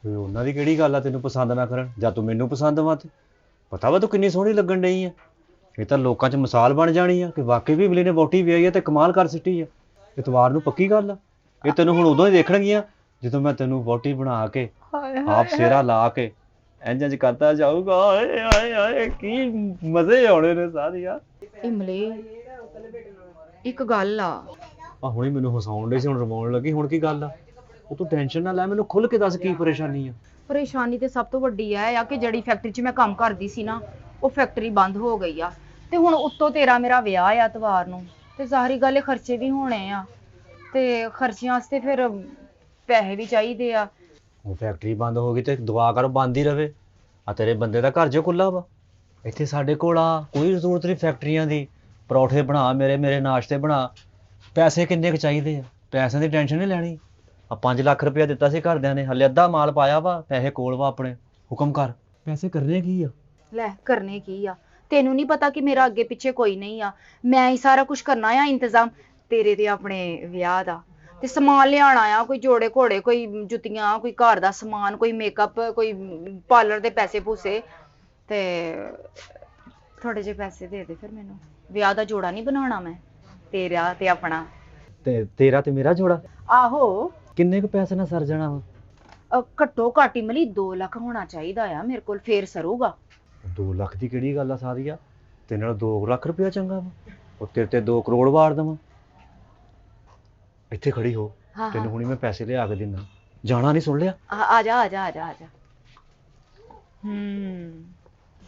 ਵੀ ਉਹਨਾਂ ਦੀ ਕਿਹੜੀ ਗੱਲ ਆ ਤੈਨੂੰ ਪਸੰਦ ਨਾ ਕਰਨ? ਜਾਂ ਤੂੰ ਮੈਨੂੰ ਪਸੰਦ ਵਾ? ਤੇ ਪਤਾ ਵਾ ਤੂੰ ਕਿੰਨੀ ਸੋਹਣੀ ਲੱਗਣ ਡਈ ਆ। ਇਹ ਤਾਂ ਲੋਕਾਂ 'ਚ ਮਿਸਾਲ ਬਣ ਜਾਣੀ ਆ ਕਿ ਵਾਕਈ ਵੀ ਇਮਲੀ ਨੇ ਵਹੁਟੀ ਵਿਆਹੀ ਆ ਤੇ ਕਮਾਲ ਕਰ ਸਿੱਟੀ ਆ। ਇਤਵਾਰ ਨੂੰ ਪੱਕੀ ਗੱਲ ਆ। ਇਹ ਤੈਨੂੰ ਹੁਣ ਉਦੋਂ ਹੀ ਦੇਖਣਗੀਆਂ ਜਦੋਂ ਮੈਂ ਤੈਨੂੰ ਵਹੁਟੀ ਬਣਾ ਕੇ ਆਪ ਸਿਹਰਾ ਲਾ ਕੇ ਇੰਜ ਕਰਦਾ ਜਾਊਗਾ। ਓਏ ਆਏ ਆਏ ਕੀ ਮਜ਼ੇ ਆਉਣੇ ਨੇ ਸਾਰੀਆਂ। ਇਮਲੀ ਇੱਕ ਗੱਲ ਆ। ਹੁਣੇ ਮੈਨੂੰ ਹਸਾਉਣ ਡਈ ਸੀ, ਹੁਣ ਰਵਾਉਣ ਲੱਗੀ। ਹੁਣ ਕੀ ਗੱਲ ਆ? ਉਹ ਤੂੰ ਟੈਨਸ਼ਨ ਨਾ ਲੈ, ਮੈਨੂੰ ਖੁੱਲ ਕੇ ਦੱਸ ਕੀ ਪਰੇਸ਼ਾਨੀ ਆ। ਪਰੇਸ਼ਾਨੀ ਤੇ ਸਭ ਤੋਂ ਵੱਡੀ ਆ ਕਿ ਜਿਹੜੀ ਫੈਕਟਰੀ 'ਚ ਮੈਂ ਕੰਮ ਕਰਦੀ ਸੀ ਨਾ, ਉਹ ਫੈਕਟਰੀ ਬੰਦ ਹੋ ਗਈ ਆ। ਤੇ ਹੁਣ ਉੱਤੋਂ ਤੇਰਾ ਮੇਰਾ ਵਿਆਹ ਆ ਐਤਵਾਰ ਨੂੰ, ਤੇ ਜ਼ਾਹਰੀ ਗੱਲ ਇਹ ਖਰਚੇ ਵੀ ਹੋਣੇ ਆ ਤੇ ਖਰਚਿਆਂ ਵਾਸਤੇ ਫਿਰ ਪੈਸੇ ਵੀ ਚਾਹੀਦੇ ਆ। ਉਹ ਫੈਕਟਰੀ ਬੰਦ ਹੋ ਗਈ ਤੇ ਦੁਆ ਕਰ ਬੰਦ ਹੀ ਰਵੇ। ਆ ਤੇਰੇ ਬੰਦੇ ਦਾ ਘਰ ਜੋ ਖੁੱਲਾ ਵਾ, ਇੱਥੇ ਸਾਡੇ ਕੋਲ ਆ, ਕੋਈ ਜ਼ਰੂਰਤ ਨਹੀਂ ਫੈਕਟਰੀਆਂ ਦੀ। ਪਰੌਠੇ ਬਣਾ, ਮੇਰੇ ਨਾਸ਼ਤੇ ਬਣਾ। ਪੈਸੇ ਕਿੰਨੇ ਕੁ ਚਾਹੀਦੇ ਆ? ਪੈਸਿਆਂ ਦੀ ਟੈਨਸ਼ਨ ਨਹੀਂ ਲੈਣੀ। ਆ 5 ਲੱਖ ਰੁਪਇਆ ਦਿੱਤਾ ਸੀ ਘਰਦਿਆਂ ਨੇ, ਹਲੇ ਅੱਧਾ ਮਾਲ ਪਾਇਆ ਵਾ, ਪੈਸੇ ਕੋਲ ਵਾ ਆਪਣੇ। ਹੁਕਮ ਕਰ, ਪੈਸੇ ਕਰਨੇ ਕੀ ਆ? ਲੈ ਕਰਨੇ ਕੀ ਆ, ਤੈਨੂੰ ਨਹੀਂ ਪਤਾ ਕਿ ਮੇਰਾ ਅੱਗੇ ਪਿੱਛੇ ਕੋਈ ਨਹੀਂ ਆ, ਮੈਂ ਹੀ ਸਾਰਾ ਕੁਝ ਕਰਨਾ ਆ ਇੰਤਜ਼ਾਮ ਤੇਰੇ ਤੇ ਆਪਣੇ ਵਿਆਹ ਦਾ। ਤੇ ਸਮਾਨ ਲਿਆਣਾ ਆ, ਕੋਈ ਜੋੜੇ ਘੋੜੇ, ਕੋਈ ਜੁੱਤੀਆਂ, ਕੋਈ ਘਰ ਦਾ ਸਮਾਨ, ਕੋਈ ਮੇਕਅਪ, ਕੋਈ ਪਾਰਲਰ ਦੇ ਪੈਸੇ ਪੂਸੇ, ਤੇ ਥੋੜੇ ਜਿਹੇ ਪੈਸੇ ਦੇ ਦੇ ਫਿਰ ਮੈਨੂੰ। ਵਿਆਹ ਦਾ ਜੋੜਾ ਨਹੀਂ ਬਣਾਉਣਾ ਮੈਂ, ਤੇਰਾ ਤੇ ਆਪਣਾ। ਤੇ ਤੇਰਾ ਤੇ ਮੇਰਾ ਜੋੜਾ? ਆਹੋ। ਕਿੰਨੇ ਕੁ ਪੈਸੇ ਨਾਲ ਸਰ ਜਾਣਾ ਵਾ? ਘੱਟੋ ਘੱਟ ਹੀ ਮਲੀ 2 ਲੱਖ ਹੋਣਾ ਚਾਹੀਦਾ ਆ ਮੇਰੇ ਕੋਲ, ਫੇਰ ਸਰੂਗਾ। 2 ਲੱਖ ਦੀ ਕਿਹੜੀ ਗੱਲ ਆ ਸਾਰੀਆ, ਤੇ ਨਾਲ 2 ਲੱਖ ਰੁਪਇਆ ਚੰਗਾ ਵਾ। ਉਹ ਤੇਰੇ ਤੇ 2 ਕਰੋੜ ਵਾਰ ਦੇਵਾਂ। ਇੱਥੇ ਖੜੀ ਹੋ, ਤੈਨੂੰ ਹੁਣੀ ਮੈਂ ਪੈਸੇ ਲਿਆ ਕੇ ਦਿੰਦਾ। ਜਾਣਾ ਨਹੀਂ, ਸੁਣ ਲਿਆ? ਆ ਜਾ ਆ ਜਾ ਆ ਜਾ ਆ ਜਾ।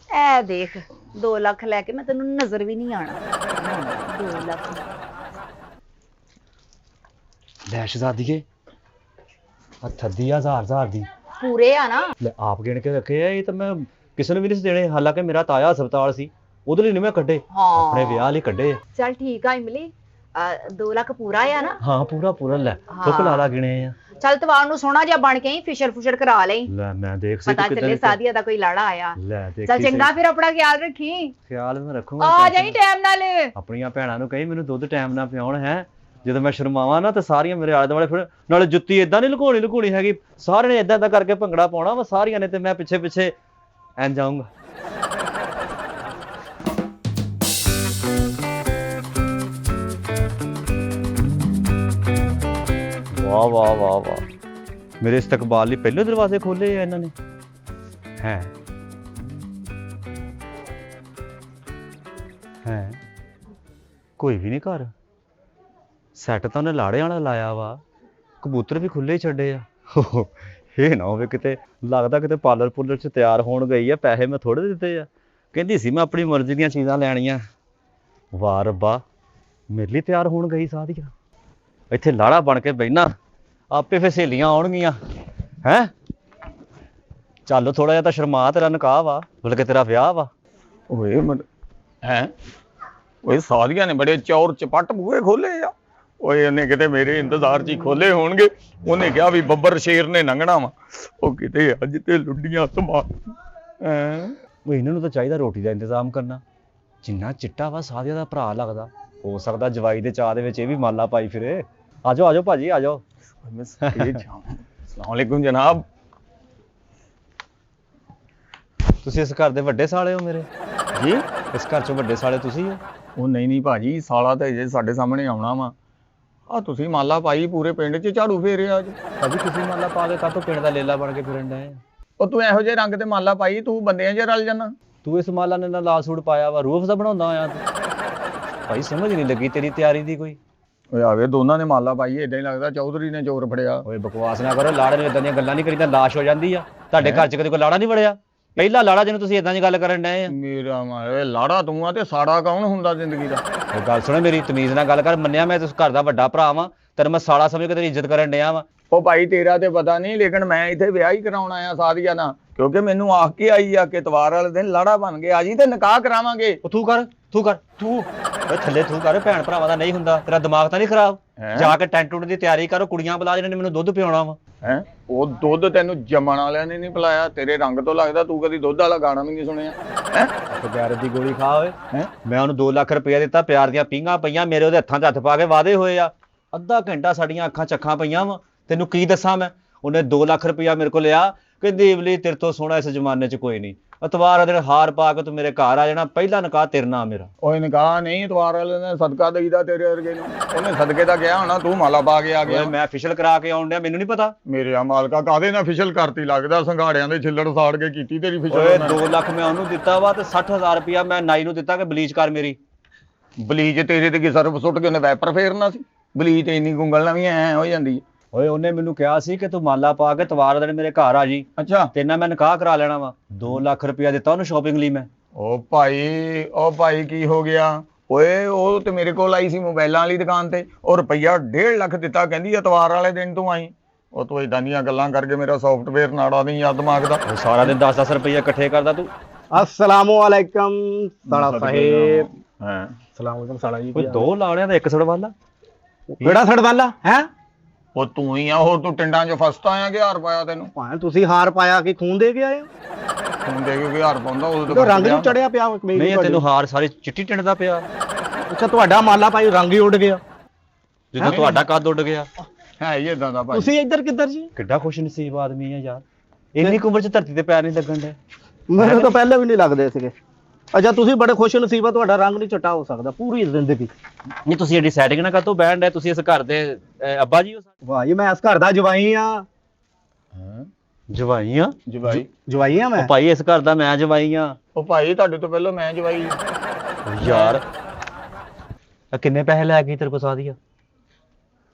ਐ ਦੇਖ 2 ਲੱਖ ਲੈ ਕੇ ਮੈਂ ਤੈਨੂੰ ਨਜ਼ਰ ਵੀ ਨਹੀਂ ਆਣਾ। 2 ਲੱਖ ਲੈ ਸ਼ਹਜ਼ਾਦੀਏ, ਆ ਥੱਦੀ ਆ 1000 ਦੀ ਪੂਰੇ ਆ ਨਾ? ਲੈ ਆਪ ਗਿਣ ਕੇ ਰੱਖੇ ਆ, ਇਹ ਤਾਂ ਮੈਂ ਕਿਸੇ ਨੂੰ ਵੀ ਨਹੀਂ ਸੀ ਦੇਣੇ। ਹਾਲਾਂਕਿ ਮੇਰਾ ਤਾਇਆ ਹਸਪਤਾਲ ਸੀ, ਉਹਦੇ ਲਈ ਨਹੀਂ ਮੈਂ ਕੱਢੇ, ਆਪਣੇ ਵਿਆਹ ਲਈ ਕੱਢੇ ਆ। ਚੱਲ ਠੀਕ ਆ ਇਮਲੀ, 2 ਲੱਖ ਪੂਰਾ ਆ ਨਾ? ਹਾਂ ਪੂਰਾ ਪੂਰਾ। ਲੈ ਥੁੱਕ ਲਾ ਗਿਣੇ ਆ। ਚੱਲ ਤਵਾਰ ਨੂੰ ਸੋਹਣਾ ਜਿਹਾ ਬਣ ਕੇ ਹੀ ਫਿਸ਼ਰ ਫੁਸ਼ਰ ਕਰਾ ਲਈ। ਲੈ ਮੈਂ ਦੇਖ ਸੀ ਪਤਾ ਚੱਲੇ ਸਾਦੀਆ ਦਾ ਕੋਈ ਲਾੜਾ ਆਇਆ। ਲੈ ਦੇਖ ਚੱਲ ਚੰਗਾ, ਫਿਰ ਆਪਣਾ ਖਿਆਲ ਰੱਖੀ। ਖਿਆਲ ਮੈਂ ਰੱਖੂੰਗਾ। ਆ ਜਾਈ ਟਾਈਮ ਨਾਲ। ਆਪਣੀਆਂ ਭੈਣਾਂ ਨੂੰ ਕਹੀ ਮੈਨੂੰ ਦੁੱਧ ਟਾਈਮ ਨਾਲ ਪਿਆਉਣ। ਹੈ ਜਦੋਂ ਮੈਂ ਸ਼ਰਮਾਵਾਂ ਨਾ ਤੇ ਸਾਰੀਆਂ ਮੇਰੇ ਆਲੇ ਦੁਆਲੇ ਫਿਰ, ਨਾਲੇ ਜੁੱਤੀ ਇਦਾਂ ਨਹੀਂ ਲੁਕਾਉਣੀ ਹੈਗੀ, ਸਾਰਿਆਂ ਨੇ ਇਦਾਂ ਕਰਕੇ ਭੰਗੜਾ ਪਾਉਣਾ ਵਾ ਸਾਰੀਆਂ ਨੇ, ਤੇ ਮੈਂ ਪਿੱਛੇ ਪਿੱਛੇ ਐਂ ਜਾਊਂਗਾ। ਵਾਹ ਵਾਹ ਵਾਹ ਵਾਹ, ਮੇਰੇ ਇਸਤਕਬਾਲ ਲਈ ਪਹਿਲੇ ਦਰਵਾਜ਼ੇ ਖੋਲੇ ਆ ਇਹਨਾਂ ਨੇ। ਹੈ ਕੋਈ ਵੀ ਨਹੀਂ ਘਰ। ਸੈੱਟ ਤਾਂ ਉਹਨੇ ਲਾੜੇ ਵਾਲਾ ਲਾਇਆ ਵਾ, ਕਬੂਤਰ ਵੀ ਖੁੱਲੇ ਛੱਡੇ ਆ। ਇਹ ਨਾ ਹੋਵੇ ਕਿਤੇ ਲੱਗਦਾ ਕਿਤੇ ਪਾਰਲਰ ਪੁਰਲਰ ਚ ਤਿਆਰ ਹੋਣ ਗਈ ਆ, ਪੈਸੇ ਮੈਂ ਥੋੜੇ ਦਿੱਤੇ ਆ। ਕਹਿੰਦੀ ਸੀ ਮੈਂ ਆਪਣੀ ਮਰਜ਼ੀ ਦੀਆਂ ਚੀਜ਼ਾਂ ਲੈਣੀਆਂ। ਵਾਹ ਰੱਬਾ, ਮੇਰੇ ਲਈ ਤਿਆਰ ਹੋਣ ਗਈ ਸਾਦੀਆ। ਇੱਥੇ ਲਾੜਾ ਬਣ ਕੇ ਬਹਿਣਾ, ਆਪੇ ਫਿਰ ਸਹੇਲੀਆਂ ਆਉਣਗੀਆਂ। ਹੈਂ ਚੱਲ ਥੋੜਾ ਜਿਹਾ ਤਾਂ ਸ਼ਰਮਾ, ਤੇਰਾ ਨਿਕਾਹ ਵਾ, ਬਲਕਿ ਤੇਰਾ ਵਿਆਹ ਵਾ। ਓਏ ਹੈ ਓਏ ਸਾਰੀਆਂ ਨੇ ਬੜੇ ਚੌਰ ਚਪੱਟ ਬੂਹੇ ਖੋਲੇ ਆ। ਓਏ ਉਹਨੇ ਕਿਤੇ ਮੇਰੇ ਇੰਤਜ਼ਾਰ 'ਚ ਹੀ ਖੋਲੇ ਹੋਣਗੇ। ਉਹਨੇ ਕਿਹਾ ਵੀ ਬੱਬਰ ਸ਼ੇਰ ਨੇ ਲੰਘਣਾ ਵਾ, ਉਹ ਕਿਤੇ ਅੱਜ ਤੇ ਲੁੱਡੀਆਂ ਧਮਾ। ਉਹ ਇਹਨਾਂ ਨੂੰ ਤਾਂ ਚਾਹੀਦਾ ਰੋਟੀ ਦਾ ਇੰਤਜ਼ਾਮ ਕਰਨਾ। ਜਿੰਨਾ ਚਿੱਟਾ ਵਾ ਸਾਦੀਆ ਦਾ ਭਰਾ ਲੱਗਦਾ, ਹੋ ਸਕਦਾ ਜਵਾਈ ਦੇ ਚਾਹ ਦੇ ਵਿੱਚ ਇਹ ਵੀ ਮਾਲਾ ਪਾਈ ਫਿਰੇ। ਆਜੋ ਆਜੋ ਭਾਜੀ ਆਜੋ। ਅਸਲਾਮ ਵਾਲੇਕੁਮ ਜਨਾਬ। ਤੁਸੀਂ ਇਸ ਘਰ ਦੇ ਵੱਡੇ ਸਾਲੇ ਹੋ ਮੇਰੇ? ਜੀ ਇਸ ਘਰ ਚੋਂ ਵੱਡੇ ਸਾਲੇ ਤੁਸੀਂ ਹੋ? ਉਹ ਨਹੀਂ ਭਾਜੀ, ਸਾਲਾ ਤਾਂ ਜੇ ਸਾਡੇ ਸਾਹਮਣੇ ਆਉਣਾ ਵਾ। ਆ ਤੁਸੀਂ ਮਾਲਾ ਪਾਈ, ਪੂਰੇ ਪਿੰਡ 'ਚ ਝਾੜੂ ਫੇਰਿਆ ਅੱਜ। ਭਾਜੀ ਤੁਸੀਂ ਮਾਲਾ ਪਾ ਕੇ ਕਾਹਤੋਂ ਪਿੰਡ ਦਾ ਲੇਲਾ ਬਣ ਕੇ ਫਿਰਨ ਡਏ ਆ? ਉਹ ਤੂੰ ਇਹੋ ਜਿਹੇ ਰੰਗ ਤੇ ਮਾਲਾ ਪਾਈ, ਤੂੰ ਬੰਦਿਆਂ 'ਚ ਰਲ ਜਾਣਾ। ਤੂੰ ਇਸ ਮਾਲਾ ਨੇ ਨਾ ਲਾਲ ਸੂਟ ਪਾਇਆ ਵਾ, ਰੂਹ ਅਫਜ਼ਾ ਬਣਾਉਂਦਾ ਆਇਆ ਤੂੰ। ਭਾਈ ਸਮਝ ਨਹੀਂ ਲੱਗੀ ਤੇਰੀ ਤਿਆਰੀ ਦੀ ਕੋਈ। ਓਏ ਆਵੇ ਦੋਨਾਂ ਨੇ ਮਾਲਾ ਪਾਈ, ਏਦਾਂ ਹੀ ਲੱਗਦਾ ਚੌਧਰੀ ਨੇ ਚੋਰ ਫੜਿਆ। ਓਏ ਬਕਵਾਸ ਨਾ ਕਰੋ, ਲਾੜੇ ਨੂੰ ਇਦਾਂ ਦੀਆਂ ਗੱਲਾਂ ਨਹੀਂ ਕਰੀਦਾ, ਲਾਸ਼ ਹੋ ਜਾਂਦੀ ਆ। ਤੁਹਾਡੇ ਘਰ 'ਚ ਕਦੇ ਕੋਈ ਲਾੜਾ ਨਹੀਂ ਵੜਿਆ? ਪਹਿਲਾ ਲਾੜਾ ਜਿਹਨੂੰ ਤੁਸੀਂ ਇਦਾਂ ਦੀ ਗੱਲ ਕਰਨ ਡਏ ਆ। ਮੇਰਾ ਮਾਰੇ ਲਾੜਾ ਤੂੰ ਆ ਤੇ ਸਾੜਾ ਕੌਣ ਹੁੰਦਾ ਜ਼ਿੰਦਗੀ ਦਾ? ਇਹ ਗੱਲ ਸੁਣੋ ਮੇਰੀ, ਤਮੀਜ਼ ਨਾਲ ਗੱਲ ਕਰ। ਮੰਨਿਆ ਮੈਂ ਇਸ ਘਰ ਦਾ ਵੱਡਾ ਭਰਾ ਵਾਂ, ਤੈਨੂੰ ਮੈਂ ਸਾਲਾ ਸਮਝ ਕੇ ਤੇਰੀ ਇੱਜ਼ਤ ਕਰਨ ਡਿਆ ਵਾਂ। ਉਹ ਭਾਈ ਤੇਰਾ ਤੇ ਪਤਾ ਨਹੀਂ, ਲੇਕਿਨ ਮੈਂ ਇੱਥੇ ਵਿਆਹ ਹੀ ਕਰਾਉਣ ਆਇਆ ਸਾਦੀਆ ਨਾਲ, ਕਿਉਂਕਿ ਮੈਨੂੰ ਆਖ ਕੇ ਆਈ ਆ ਕਿ ਇਤਵਾਰ ਵਾਲੇ ਦਿਨ ਲਾੜਾ ਬਣ ਕੇ ਆ ਜੀ ਤੇ ਨਿਕਾਹ ਕਰਾਵਾਂਗੇ। ਉਹ ਤੂੰ ਕਰ ਤੂੰ ਓਏ ਥੱਲੇ ਤੂੰ ਕਰ, ਭੈਣ ਭਰਾਵਾਂ ਦਾ ਨਹੀਂ ਹੁੰਦਾ। ਤੇਰਾ ਦਿਮਾਗ ਤਾਂ ਨਹੀਂ ਖਰਾਬ? ਜਾ ਕੇ ਟੈਂਟ ਟੁੰਟ ਦੀ ਤਿਆਰੀ ਕਰੋ, ਕੁੜੀਆਂ ਬੁਲਾ ਜਿਹਨਾਂ ਨੇ ਮੈਨੂੰ ਦੁੱਧ ਪਿਆਉਣਾ ਵਾ। ਹੈ ਉਹ ਦੁੱਧ ਤੈਨੂੰ ਜੰਮਣ ਵਾਲਿਆਂ ਨੇ ਨਹੀਂ ਪਿਲਾਇਆ? ਤੇਰੇ ਰੰਗ ਤੋਂ ਲੱਗਦਾ ਤੂੰ ਕਦੀ ਦੁੱਧ ਵਾਲਾ ਗਾਣਾ ਵੀ ਨਹੀਂ ਸੁਣਿਆ। ਹੈ ਪਿਆਰ ਦੀ ਗੋਲੀ ਖਾ ਓਏ। ਮੈਂ ਉਹਨੂੰ 2 ਲੱਖ ਰੁਪਇਆ ਦਿੱਤਾ, ਪਿਆਰ ਦੀਆਂ ਪੀਂਘਾਂ ਪਈਆਂ, ਮੇਰੇ ਉਹਦੇ ਹੱਥਾਂ 'ਚ ਹੱਥ ਪਾ ਕੇ ਵਾਅਦੇ ਹੋਏ ਆ। ਅੱਧਾ ਘੰਟਾ ਸਾਡੀਆਂ ਅੱਖਾਂ ਚੱਖਾਂ ਪਈਆਂ ਵਾ। ਤੈਨੂੰ ਕੀ ਦੱਸਾਂ ਮੈਂ? ਉਹਨੇ 2 ਲੱਖ ਰੁਪਇਆ ਮੇਰੇ ਕੋਲ ਲਿਆ, ਕਹਿੰਦੀ ਇਵਲੀ ਤੇਰੇ ਤੋਂ ਸੋਹਣਾ ਇਸ ਜ਼ਮਾਨੇ 'ਚ ਕੋਈ ਨਹੀਂ। ਇਤਵਾਰ ਦਿਨ ਹਾਰ ਪਾ ਕੇ ਤੂੰ ਮੇਰੇ ਘਰ ਆ ਜਾਣਾ, ਪਹਿਲਾ ਨਿਕਾਹ ਤੇਰੇ ਨਾਲ ਮੇਰਾ। ਓਏ ਨਿਕਾਹ ਨਹੀਂ, ਇਤਵਾਰ ਵਾਲੇ ਨੇ ਸਦਕਾ ਦੇਈਦਾ ਤੇਰੇ ਵਰਗੇ ਨੂੰ। ਉਹਨੇ ਸਦਕੇ ਦਾ ਗਿਆ ਹੋਣਾ, ਤੂੰ ਮਾਲਾ ਪਾ ਕੇ ਆ ਗਿਆ। ਮੈਂ ਫਿਸ਼ਲ ਕਰਾ ਕੇ ਆਉਣ ਡਿਆ, ਮੈਨੂੰ ਨਹੀਂ ਪਤਾ। ਮੇਰੇ ਆ ਮਾਲਕਾ ਕਾਹਦੇ ਨਾਲ ਫਿਸ਼ਲ ਕਰਤੀ? ਲੱਗਦਾ ਸੰਘਾੜਿਆਂ ਦੇ ਛਿੱਲੜ ਸਾੜ ਕੇ ਕੀਤੀ ਤੇਰੀ ਫਿਸ਼ਲ। ਓਏ 2 ਲੱਖ ਮੈਂ ਉਹਨੂੰ ਦਿੱਤਾ ਵਾ ਤੇ 60,000 ਰੁਪਇਆ ਮੈਂ ਨਾਈ ਨੂੰ ਦਿੱਤਾ ਕਿ ਬਲੀਚ ਕਰ ਮੇਰੀ। ਬਲੀਚ ਤੇਰੇ ਤੇ ਸਰਫ ਸੁੱਟ ਕੇ ਉਹਨੇ ਵੈਪਰ ਫੇਰਨਾ ਸੀ? ਬਲੀਚ ਇੰਨੀ ਗੁੰਗਲ ਨਾਲ ਵੀ ਐ ਹੋ ਜਾਂਦੀ ਹੈ। ਓਏ ਉਹਨੇ ਮੈਨੂੰ ਕਿਹਾ ਸੀ ਕਿ ਤੂੰ ਮਾਲਾ ਪਾ ਕੇ ਤਵਾਰ ਦਿਨ ਮੇਰੇ ਘਰ ਆ ਜੀ। ਅੱਛਾ ਤੇ ਨਾ ਮੈਂ ਨਿਕਾਹ ਕਰਾ ਲੈਣਾ ਵਾ। 2 ਲੱਖ ਰੁਪਇਆ ਦਿੱਤਾ ਉਹਨੂੰ ਸ਼ਾਪਿੰਗ ਲਈ ਮੈਂ। ਉਹ ਭਾਈ ਕੀ ਹੋ ਗਿਆ? ਓਏ ਉਹ ਤੇ ਮੇਰੇ ਕੋਲ ਆਈ ਸੀ ਮੋਬਾਈਲਾਂ ਵਾਲੀ ਦੁਕਾਨ ਤੇ, ਉਹ ਰੁਪਈਆ 1.5 ਲੱਖ ਦਿੱਤਾ, ਕਹਿੰਦੀ ਇਤਵਾਰ ਵਾਲੇ ਦਿਨ ਤੂੰ ਆਈ। ਉਹ ਤੂੰ ਇਦਾਂ ਦੀਆਂ ਗੱਲਾਂ ਕਰਕੇ ਮੇਰਾ ਸੌਫਟਵੇਅਰ ਨਾੜਾ ਨਹੀਂ ਯਾਦ ਦਿਮਾਗ ਦਾ। ਉਹ ਸਾਰਾ ਦਿਨ 10-10 ਰੁਪਈਆ ਇਕੱਠੇ ਕਰਦਾ ਤੂੰ। अस्सलामुअलैकुम साड़ा साहेब। ਹਾਂ अस्सलामुअलैकुम साड़ा जी। ਓਏ 2 ਲਾੜਿਆਂ ਦਾ ਇੱਕ ਸੜ ਵਾਲਾ। ਕਿਹੜਾ ਸੜਵਾਲਾ ਹੈ? ਉਹ ਤੂੰ ਹੀ ਆ, ਹੋਰ ਤੂੰ ਟਿੰਡਾਂ 'ਚ ਫਸਤਾ ਆ ਕਿ ਹਾਰ ਪਾਇਆ ਤੈਨੂੰ? ਭਾਵੇਂ ਤੁਸੀਂ ਹਾਰ ਪਾਇਆ ਕਿ ਖੂਨ ਦੇ ਕੇ ਆਏ ਹੋ? ਹੁਣ ਦੇ ਕੇ ਹਾਰ ਪਾਉਂਦਾ ਉਦੋਂ ਤੇ ਤਾਂ ਰੰਗ ਨੂੰ ਚੜਿਆ ਪਿਆ ਨਹੀਂ ਇਹ ਤੈਨੂੰ ਹਾਰ ਸਾਰੀ ਚਿੱਟੀ ਟਿੰਡ ਪਿਆ ਅੱਛਾ ਤੁਹਾਡਾ ਮਾਲਾ ਭਾਈ ਰੰਗ ਹੀ ਉੱਡ ਗਿਆ। ਜਿੱਦਾਂ ਤੁਹਾਡਾ ਕੱਦ ਉੱਡ ਗਿਆ। ਹੈ ਹੀ ਇਦਾਂ ਦਾ ਭਾਈ। ਤੁਸੀਂ ਇੱਧਰ ਕਿੱਧਰ ਜੀ? ਕਿੱਡਾ ਖੁਸ਼ ਨਸੀਬ ਆਦਮੀ ਆ ਯਾਰ, ਇੰਨੀ ਕੁ ਉਮਰ 'ਚ ਧਰਤੀ ਤੇ ਪੈਰ ਨਹੀਂ ਲੱਗਣ ਦੇ। ਮੈਨੂੰ ਤਾਂ ਪਹਿਲੇ ਵੀ ਨਹੀਂ ਲੱਗਦੇ ਸੀਗੇ। ਅੱਛਾ ਤੁਸੀਂ ਬੜੇ ਖੁਸ਼ ਨਸੀਬ ਆ, ਤੁਹਾਡਾ ਰੰਗ ਨਹੀਂ ਚਟਾ ਹੋ ਸਕਦਾ ਪੂਰੀ ਜ਼ਿੰਦਗੀ। ਨਹੀਂ ਤੁਸੀਂ ਐਡੀ ਸੈਟਿੰਗ ਨਾ ਕਾਤੋਂ ਬੈਠ ਰਹੇ, ਤੁਸੀਂ ਇਸ ਘਰ ਦੇ ਅੱਬਾ ਜੀ ਹੋ। ਵਾਹ ਜੀ, ਮੈਂ ਇਸ ਘਰ ਦਾ ਜਵਾਈ ਆ। ਜਵਾਈ ਆ? ਜਵਾਈ ਆ ਮੈਂ। ਉਹ ਭਾਈ ਇਸ ਘਰ ਦਾ ਮੈਂ ਜਵਾਈ ਆ। ਉਹ ਭਾਈ ਤੁਹਾਡੇ ਤੋਂ ਪਹਿਲਾਂ ਮੈਂ ਜਵਾਈ। ਯਾਰ ਆ ਕਿੰਨੇ ਪੈਸੇ ਲੈ ਗਈ ਤੇਰੇ ਕੋਲ ਸਾਦੀਆ?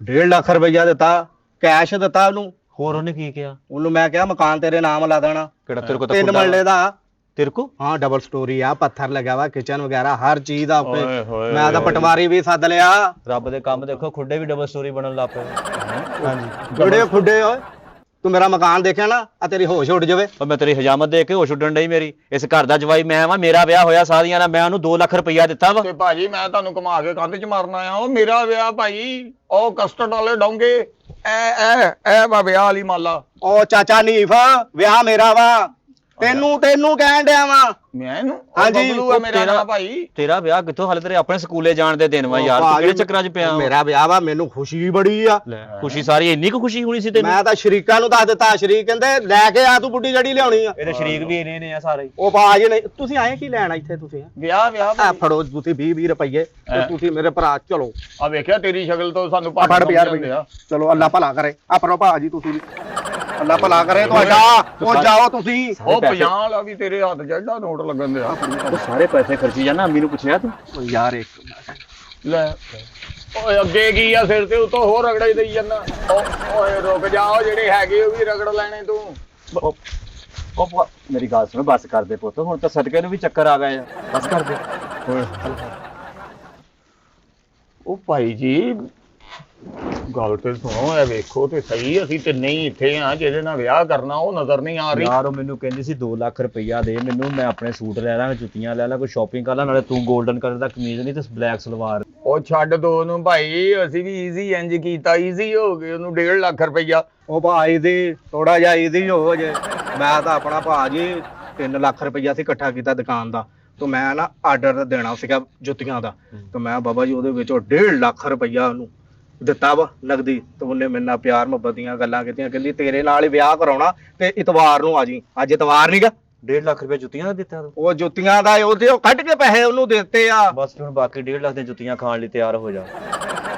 1.5 ਲੱਖ ਰੁਪਈਆ ਦਿੱਤਾ, ਕੈਸ਼ ਦਿੱਤਾ ਉਹਨੂੰ। ਹੋਰ ਉਹਨੇ ਕੀ ਕਿਹਾ? ਉਹਨੂੰ ਮੈਂ ਕਿਹਾ ਮਕਾਨ ਤੇਰੇ ਨਾਮ ਲਾ ਦੇਣਾ। ਕਿਹੜਾ ਤੇਰੇ ਕੋਲ ਤਾਂ 3 ਮਰਲੇ ਦਾ। ਤੇਰੇ ਕੋ? ਹਾਂ ਡਬਲ ਸਟੋਰੀ ਆ, ਪੱਥਰ ਲੱਗਿਆ ਵਾ, ਕਿਚਨ ਵਗੈਰਾ ਹਰ ਚੀਜ਼ ਦਾ ਉੱਤੇ। ਓਏ ਹੋਏ ਮੈਂ ਤਾਂ ਪਟਵਾਰੀ ਵੀ ਸੱਦ ਲਿਆ। ਰੱਬ ਦੇ ਕੰਮ ਦੇਖੋ, ਖੁੱਡੇ ਵੀ ਡਬਲ ਸਟੋਰੀ ਬਣਨ ਲੱਗ ਪਏ। ਹਾਂਜੀ ਬੜੇ ਖੁੱਡੇ ਓਏ। ਤੂੰ ਮੇਰਾ ਮਕਾਨ ਦੇਖਿਆ ਨਾ, ਆ ਤੇਰੀ ਹੋਸ਼ ਉੱਡ ਜਾਵੇ। ਪਰ ਮੈਂ ਤੇਰੀ ਹਜਾਮਤ ਦੇਖ ਕੇ ਹੋਸ਼ ਉੱਡਣ ਡਈ ਮੇਰੀ। ਇਸ ਘਰ ਦਾ ਜਵਾਈ ਮੈਂ ਵਾਂ, ਮੇਰਾ ਵਿਆਹ ਹੋਇਆ ਸਾਦੀਆਂ ਨਾਲ, ਮੈਂ ਉਹਨੂੰ 2 ਲੱਖ ਰੁਪਈਆ ਦਿੱਤਾ ਵਾ। ਤੇ ਭਾਜੀ ਮੈਂ ਤੁਹਾਨੂੰ ਘੁਮਾ ਕੇ ਕੰਧ 'ਚ ਮਾਰਨਾ ਆ। ਉਹ ਮੇਰਾ ਵਿਆਹ ਭਾਈ, ਉਹ ਕਸਟਰਡ ਵਾਲੇ ਡੋਂਗੇ, ਐ ਵਾ ਵਿਆਹ ਵਾਲੀ ਮਾਲਾ। ਓ ਚਾਚਾ ਨੀਫ, ਵਿਆਹ ਮੇਰਾ ਵਾ। ਤੈਨੂੰ ਕਹਿਣ ਡਿਆ ਵਾ। ਮੈਂ ਇਹਨੂੰ ਹਾਂਜੀ, ਬਬਲੂ ਆ ਮੇਰਾ ਨਾਂ ਭਾਈ। ਤੇਰਾ ਵਿਆਹ ਕਿੱਥੋਂ? ਹਾਲੇ ਤੇਰੇ ਆਪਣੇ ਸਕੂਲੇ ਜਾਣ ਦੇ ਦਿਨ ਵਾ ਯਾਰ, ਤੂੰ ਕਿਹੜੇ ਚੱਕਰਾਂ 'ਚ ਪਿਆ? ਮੇਰਾ ਵਿਆਹ ਵਾ, ਮੈਨੂੰ ਖੁਸ਼ੀ ਬੜੀ ਆ। ਖੁਸ਼ੀ ਸਾਰੀ ਇੰਨੀ ਕੁ ਖੁਸ਼ੀ ਹੋਣੀ ਸੀ ਤੈਨੂੰ? ਮੈਂ ਤਾਂ ਸ਼ਰੀਕਾਂ ਨੂੰ ਦੱਸ ਦਿੱਤਾ, ਸ਼ਰੀਕ ਕਹਿੰਦੇ ਲੈ ਕੇ ਆ ਤੂੰ ਬੁੱਢੀ ਜੜੀ ਲਿਆਉਣੀ ਆ। ਇਹਦੇ ਸ਼ਰੀਕ ਵੀ ਇਹਨੇ ਨੇ ਆ ਸਾਰੇ। ਉਹ ਬਾਜ ਨਹੀਂ। ਤੁਸੀਂ ਆਏ ਕੀ ਲੈਣ ਇੱਥੇ? ਤੁਸੀਂ ਵਿਆਹ ਆ ਫੜੋ ਤੁਸੀਂ 20 ਰੁਪਏ ਤੇ ਤੁਸੀਂ ਮੇਰੇ ਭਰਾ ਚਲੋ। ਆ ਵੇਖਿਆ ਤੇਰੀ ਸ਼ਕਲ ਤੋਂ ਸਾਨੂੰ ਫੜ 50 ਰੁਪਏ। ਚਲੋ ਅੱਲਾ ਭਲਾ ਕਰੇ। ਆ ਫੜੋ ਭਾਜੀ ਤੁਸੀਂ ਵੀ, ਅੱਲਾ ਭਲਾ ਕਰੇ ਤੁਹਾਡਾ। ਉਹ ਜਾਓ ਤੁਸੀਂ। ਉਹ 50 ਵਾਲਾ ਵੀ ਤੇਰੇ ਹੱਥ 'ਚ ਐਡਾ ਨੋਟ ਲੱਗਣ ਦਿਆ। ਉਹ ਸਾਰੇ ਪੈਸੇ ਖਰਚੀ ਜਾਣਾ। ਅੰਮੀ ਨੂੰ ਪੁੱਛਿਆ ਤੂੰ? ਯਾਰ ਇੱਕ ਲੈ ਓਏ ਅੱਗੇ ਕੀ ਆ, ਸਿਰ ਤੇ ਉਤੋਂ ਹੋਰ ਰਗੜਾ ਹੀ ਦੇਈ ਜਾਂਦਾ। ਓਏ ਰੁਕ ਜਾ, ਉਹ ਜਿਹੜੇ ਹੈਗੇ ਉਹ ਵੀ ਰਗੜ ਲੈਣੇ ਤੂੰ। ਉਹ ਮੇਰੀ ਗੱਲ ਸੁਣ, ਬਸ ਕਰ ਦੇ ਪੁੱਤ, ਹੁਣ ਤਾਂ ਸਦਕੇ ਨੂੰ ਵੀ ਚੱਕਰ ਆ ਗਏ ਆ, ਬਸ ਕਰ ਦੇ। ਉਹ ਭਾਈ ਜੀ ਗੱਲ ਤੇ ਸੁਣੋ, ਇਹ ਵੇਖੋ ਤੇ ਸਹੀ, ਅਸੀਂ ਤੇ ਨਹੀਂ ਇੱਥੇ ਆ ਜਿਹਦੇ ਨਾਲ ਵਿਆਹ ਕਰਨਾ, ਉਹ ਨਜ਼ਰ ਨਹੀਂ ਆ ਰਹੀ। ਯਾਰ ਉਹ ਮੈਨੂੰ ਕਹਿੰਦੀ ਸੀ 2 ਲੱਖ ਰੁਪਈਆ ਦੇ ਮੈਨੂੰ, ਮੈਂ ਆਪਣੇ ਸੂਟ ਲੈ ਲਾਂ, ਜੁੱਤੀਆਂ ਲੈ ਲਾਂ, ਕੋਈ ਸ਼ਾਪਿੰਗ ਕਰ ਲਾਂ, ਨਾਲੇ ਤੂੰ 골ਡਨ ਕਲਰ ਦਾ ਕਮੀਜ਼ ਨਹੀਂ ਤੇ ਬਲੈਕ ਸਲਵਾਰ। ਉਹ ਛੱਡ ਦੋ ਉਹਨੂੰ ਭਾਈ, ਅਸੀਂ ਵੀ ਈਜ਼ੀ ਇੰਜ ਕੀਤਾ, ਈਜ਼ੀ ਹੋ ਗਏ ਉਹਨੂੰ 1.5 ਲੱਖ ਰੁਪਈਆ। ਉਹ ਭਾਈ ਦੀ ਥੋੜਾ ਜਿਹਾ ਈਜ਼ੀ ਹੋ ਜੇ। ਮੈਂ ਤਾਂ ਆਪਣਾ ਭਾਜੀ 3 ਲੱਖ ਰੁਪਈਆ ਸੀ ਇਕੱਠਾ ਕੀਤਾ ਦੁਕਾਨ ਦਾ, ਤੇ ਮੈਂ ਨਾ ਆਰਡਰ ਦੇਣਾ ਸੀਗਾ ਜੁੱਤੀਆਂ ਦਾ, ਤੇ ਮੈਂ ਬਾਬਾ ਜੀ ਉਹਦੇ ਵਿੱਚੋਂ 1.5 ਲੱਖ ਰੁਪਈਆ ਉਹਨੂੰ ਦਿੱਤਾ ਵਾ ਨਗਦੀ। ਤੇ ਉਹਨੇ ਮੇਰੇ ਨਾਲ ਪਿਆਰ ਮੁਹੱਬਤ ਦੀਆਂ ਗੱਲਾਂ ਕੀਤੀਆਂ, ਕਹਿੰਦੀ ਤੇਰੇ ਨਾਲ ਹੀ ਵਿਆਹ ਕਰਾਉਣਾ ਤੇ ਇਤਵਾਰ ਨੂੰ ਆ ਜੀ। ਅੱਜ ਇਤਵਾਰ ਨੀਗਾ। 1.5 ਲੱਖ ਰੁਪਏ ਜੁੱਤੀਆਂ ਦਾ ਦਿੱਤਾ ਤੂੰ? ਉਹ ਜੁੱਤੀਆਂ ਦਾ ਉਹਦੇ ਉਹ ਕੱਢ ਕੇ ਪੈਸੇ ਉਹਨੂੰ ਦਿੱਤੇ ਆ। ਬਸ ਹੁਣ ਬਾਕੀ 1.5 ਲੱਖ ਦੀਆਂ ਜੁੱਤੀਆਂ ਖਾਣ ਲਈ ਤਿਆਰ ਹੋ ਜਾ।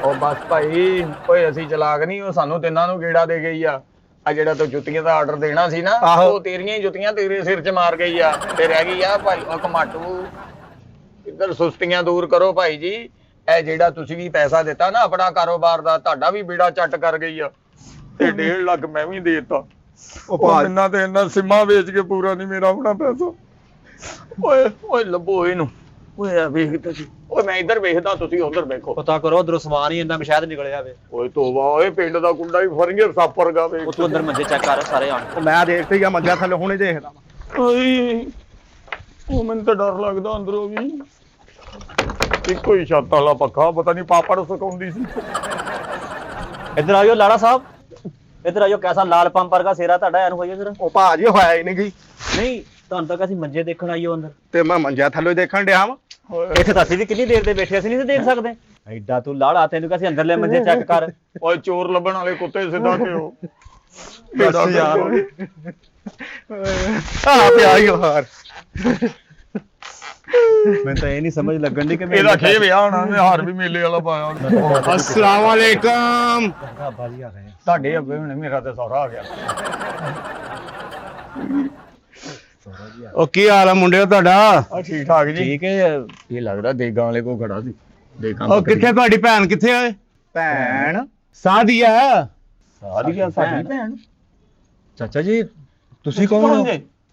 ਉਹ ਬਸ ਭਾਈ, ਓਏ ਅਸੀਂ ਚਲਾਕ ਨਹੀਂ, ਉਹ ਸਾਨੂੰ ਤਿੰਨਾਂ ਨੂੰ ਗੇੜਾ ਦੇ ਗਈ ਆ। ਆ ਜਿਹੜਾ ਤੂੰ ਜੁੱਤੀਆਂ ਦਾ ਆਰਡਰ ਦੇਣਾ ਸੀ ਨਾ, ਉਹ ਤੇਰੀਆਂ ਹੀ ਜੁੱਤੀਆਂ ਤੇਰੇ ਸਿਰ 'ਚ ਮਾਰ ਗਈ ਆ, ਤੇ ਰਹਿ ਗਈ ਆ ਭਾਈ। ਉਹ ਕਮਾਟੂ ਇੱਧਰ ਸੁਸਤੀਆਂ ਦੂਰ ਕਰੋ ਭਾਈ ਜੀ। ਇਹ ਜਿਹੜਾ ਤੁਸੀਂ ਵੀ ਪੈਸਾ ਦਿੱਤਾ ਨਾ ਆਪਣਾ ਕਾਰੋਬਾਰ ਦਾ, ਤੁਹਾਡਾ ਵੀ ਬੇੜਾ ਚੱਟ ਕਰ ਗਈ ਆ, ਤੇ 1.5 ਲੱਖ ਮੈਂ ਵੀ ਦੇਤਾ। ਉਹ ਇੰਨਾ ਤੇ ਇੰਨਾ ਸਿੰਮਾ ਵੇਚ ਕੇ ਪੂਰਾ ਨਹੀਂ ਮੇਰਾ ਹੋਣਾ ਪੈਸਾ। ਓਏ ਓਏ ਲੱਭੋ ਇਹਨੂੰ। ਓਏ ਆ ਵੇਖ ਤੁਸੀਂ। ਓਏ ਮੈਂ ਇੱਧਰ ਵੇਖਦਾ, ਤੁਸੀਂ ਉਧਰ ਵੇਖੋ। ਪਤਾ ਕਰੋ ਉਧਰੋਂ ਸਮਾਨ ਹੀ ਇੰਨਾ ਕੁ ਸ਼ਾਇਦ ਨਿਕਲਿਆ ਵੇ। ਓਏ ਤੋਬਾ, ਓਏ ਪਿੰਡ ਦਾ ਕੁੰਡਾ ਹੀ ਫਰੰਗਰ ਸੱਪ ਵਰਗਾ ਵੇਖ। ਉਹ ਤੂੰ ਅੰਦਰ ਮੰਜੇ ਚੈੱਕ ਕਰ ਸਾਰੇ ਆਣ। ਉਹ ਮੈਂ ਦੇਖਦੇ ਹੀ ਆ ਮੰਜਾ ਥੱਲੇ ਹੁਣੇ ਦੇਖਦਾ। ਓਏ ਉਹ ਮੈਨੂੰ ਤਾਂ ਡਰ ਲੱਗਦਾ ਅੰਦਰੋਂ ਵੀ। ਇੱਕੋ ਹੀ ਛੱਤ ਵਾਲਾ ਪੱਖਾ, ਪਤਾ ਨਹੀਂ ਪਾਪੜ ਸੁਕਾਉਂਦੀ ਸੀ। ਇੱਧਰ ਆਇਓ ਲਾੜਾ ਸਾਹਿਬ, ਇੱਧਰ ਆਇਓ। ਕੈਸਾ ਲਾਲ ਪੰਪ ਵਰਗਾ ਸੇਰਾ ਤੁਹਾਡਾ, ਐਨ ਹੋਈਏ ਜਰਾ। ਉਹ ਭਾਜੀ ਹੋਇਆ ਹੀ ਨਹੀਂ ਗਈ। ਨਹੀਂ ਤੁਹਾਨੂੰ ਤਾਂ ਅਸੀਂ ਮੰਜੇ ਦੇਖਣ ਆਈਓ ਅੰਦਰ, ਤੇ ਮੈਂ ਮੰਜਾ ਥੱਲੇ ਦੇਖਣ ਡਿਆ ਵਾਂ। ਇੱਥੇ ਤਾਂ ਅਸੀਂ ਵੀ ਕਿੰਨੀ ਦੇਰ ਦੇ ਬੈਠੇ, ਅਸੀਂ ਨਹੀਂ ਦੇਖ ਸਕਦੇ। ਐਡਾ ਤੂੰ ਲਾੜਾ, ਤੈਨੂੰ ਕਹਿੰਦੇ ਅੰਦਰਲੇ ਮੰਜੇ ਚੈੱਕ ਕਰ। ਓਏ ਚੋਰ ਲੱਭਣ ਵਾਲੇ ਕੁੱਤੇ ਸਿੱਧਾ ਕਿਉਂ? ਬਸ ਯਾਰ ਆ ਪਿਆ ਹੀ ਹਾਰ। ਮੈਨੂੰ ਤਾਂ ਇਹ ਨਹੀਂ ਸਮਝ ਲੱਗਣ ਦੀ ਕਿ ਇਹਦਾ ਖੇ ਵਿਆਹ ਹੋਣਾ, ਮੈਂ ਹਾਰ ਵੀ ਮੇਲੇ ਵਾਲਾ ਪਾਇਆ। अस्सलाम वालेकुम। ਅੱਬਾ ਜੀ ਆ ਗਏ। ਤੁਹਾਡੇ ਅੱਗੇ ਹੁਣੇ ਮੇਰਾ ਤੇ ਸਹੁਰਾ ਆ ਗਿਆ। ਉਹ ਕੀ ਹਾਲ ਆ ਮੁੰਡਿਓ ਤੁਹਾਡਾ? ਆ ਠੀਕ ਠਾਕ ਜੀ। ਠੀਕ ਹੈ। ਇਹ ਲੱਗਦਾ ਦੇਗਾਂ ਵਾਲੇ ਕੋ ਖੜਾ ਸੀ। ਦੇਗਾਂ ਉਹ ਕਿੱਥੇ ਤੁਹਾਡੀ ਭੈਣ ਕਿੱਥੇ ਆ? ਭੈਣ ਸਾਦੀਆ। ਸਾਡੀ ਭੈਣ। ਚਾਚਾ ਜੀ ਤੁਸੀਂ ਕੌਣ ਹੋ?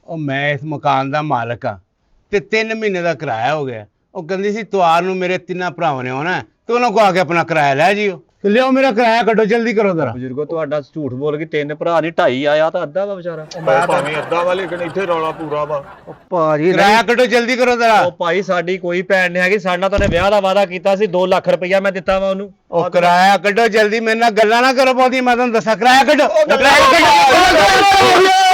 ਉਹ ਮੈਂ ਇਸ ਮਕਾਨ ਦਾ ਮਾਲਕ ਆ, ਤੇ 3 ਮਹੀਨੇ ਦਾ ਕਿਰਾਇਆ ਹੋ ਗਿਆ। ਉਹ ਕਹਿੰਦੀ ਸੀ ਇਤਵਾਰ ਨੂੰ ਮੇਰੇ 3 ਭਰਾਵਾਂ ਨੇ ਆਉਣਾ, ਤੇ ਉਹਨਾਂ ਕੋ ਆ ਕੇ ਆਪਣਾ ਕਿਰਾਇਆ ਲੈ ਜਿਓ। ਤੇ ਲਿਆਓ ਮੇਰਾ ਕਿਰਾਇਆ ਕੱਢੋ, ਜਲਦੀ ਕਰੋ ਜ਼ਰਾ। ਬਜ਼ੁਰਗੋ ਤੁਹਾਡਾ ਝੂਠ ਬੋਲ ਕੇ 3 ਭਰਾ ਨਹੀਂ 2.5 ਆਇਆ ਤਾਂ ਅੱਧਾ ਵਾ ਵਿਚਾਰਾ। ਮੈਂ ਭਾਵੇਂ ਅੱਧਾ ਵਾ ਲੇਕਿਨ ਇੱਥੇ ਰੌਲਾ ਪੂਰਾ ਵਾ। ਭਾਜੀ ਕਿਰਾਇਆ ਕੱਢੋ, ਜਲਦੀ ਕਰੋ ਜ਼ਰਾ। ਉਹ ਭਾਈ ਸਾਡੀ ਕੋਈ ਭੈਣ ਨਹੀਂ ਹੈਗੀ, ਸਾਡੇ ਨਾਲ ਤਾਂ ਉਹਨੇ ਵਿਆਹ ਦਾ ਵਾਅਦਾ ਕੀਤਾ ਸੀ, 2 ਲੱਖ ਰੁਪਈਆ ਮੈਂ ਦਿੱਤਾ ਵਾ ਉਹਨੂੰ। ਉਹ ਕਿਰਾਇਆ ਕੱਢੋ ਜਲਦੀ, ਮੇਰੇ ਨਾਲ ਗੱਲਾਂ ਨਾ ਕਰੋ ਬਹੁਤੀ, ਮੈਂ ਤੁਹਾਨੂੰ ਦੱਸਾਂ। ਕਿਰਾਇਆ ਕੱਢੋ, ਕਿਰਾਇਆ ਕੱਢੋ।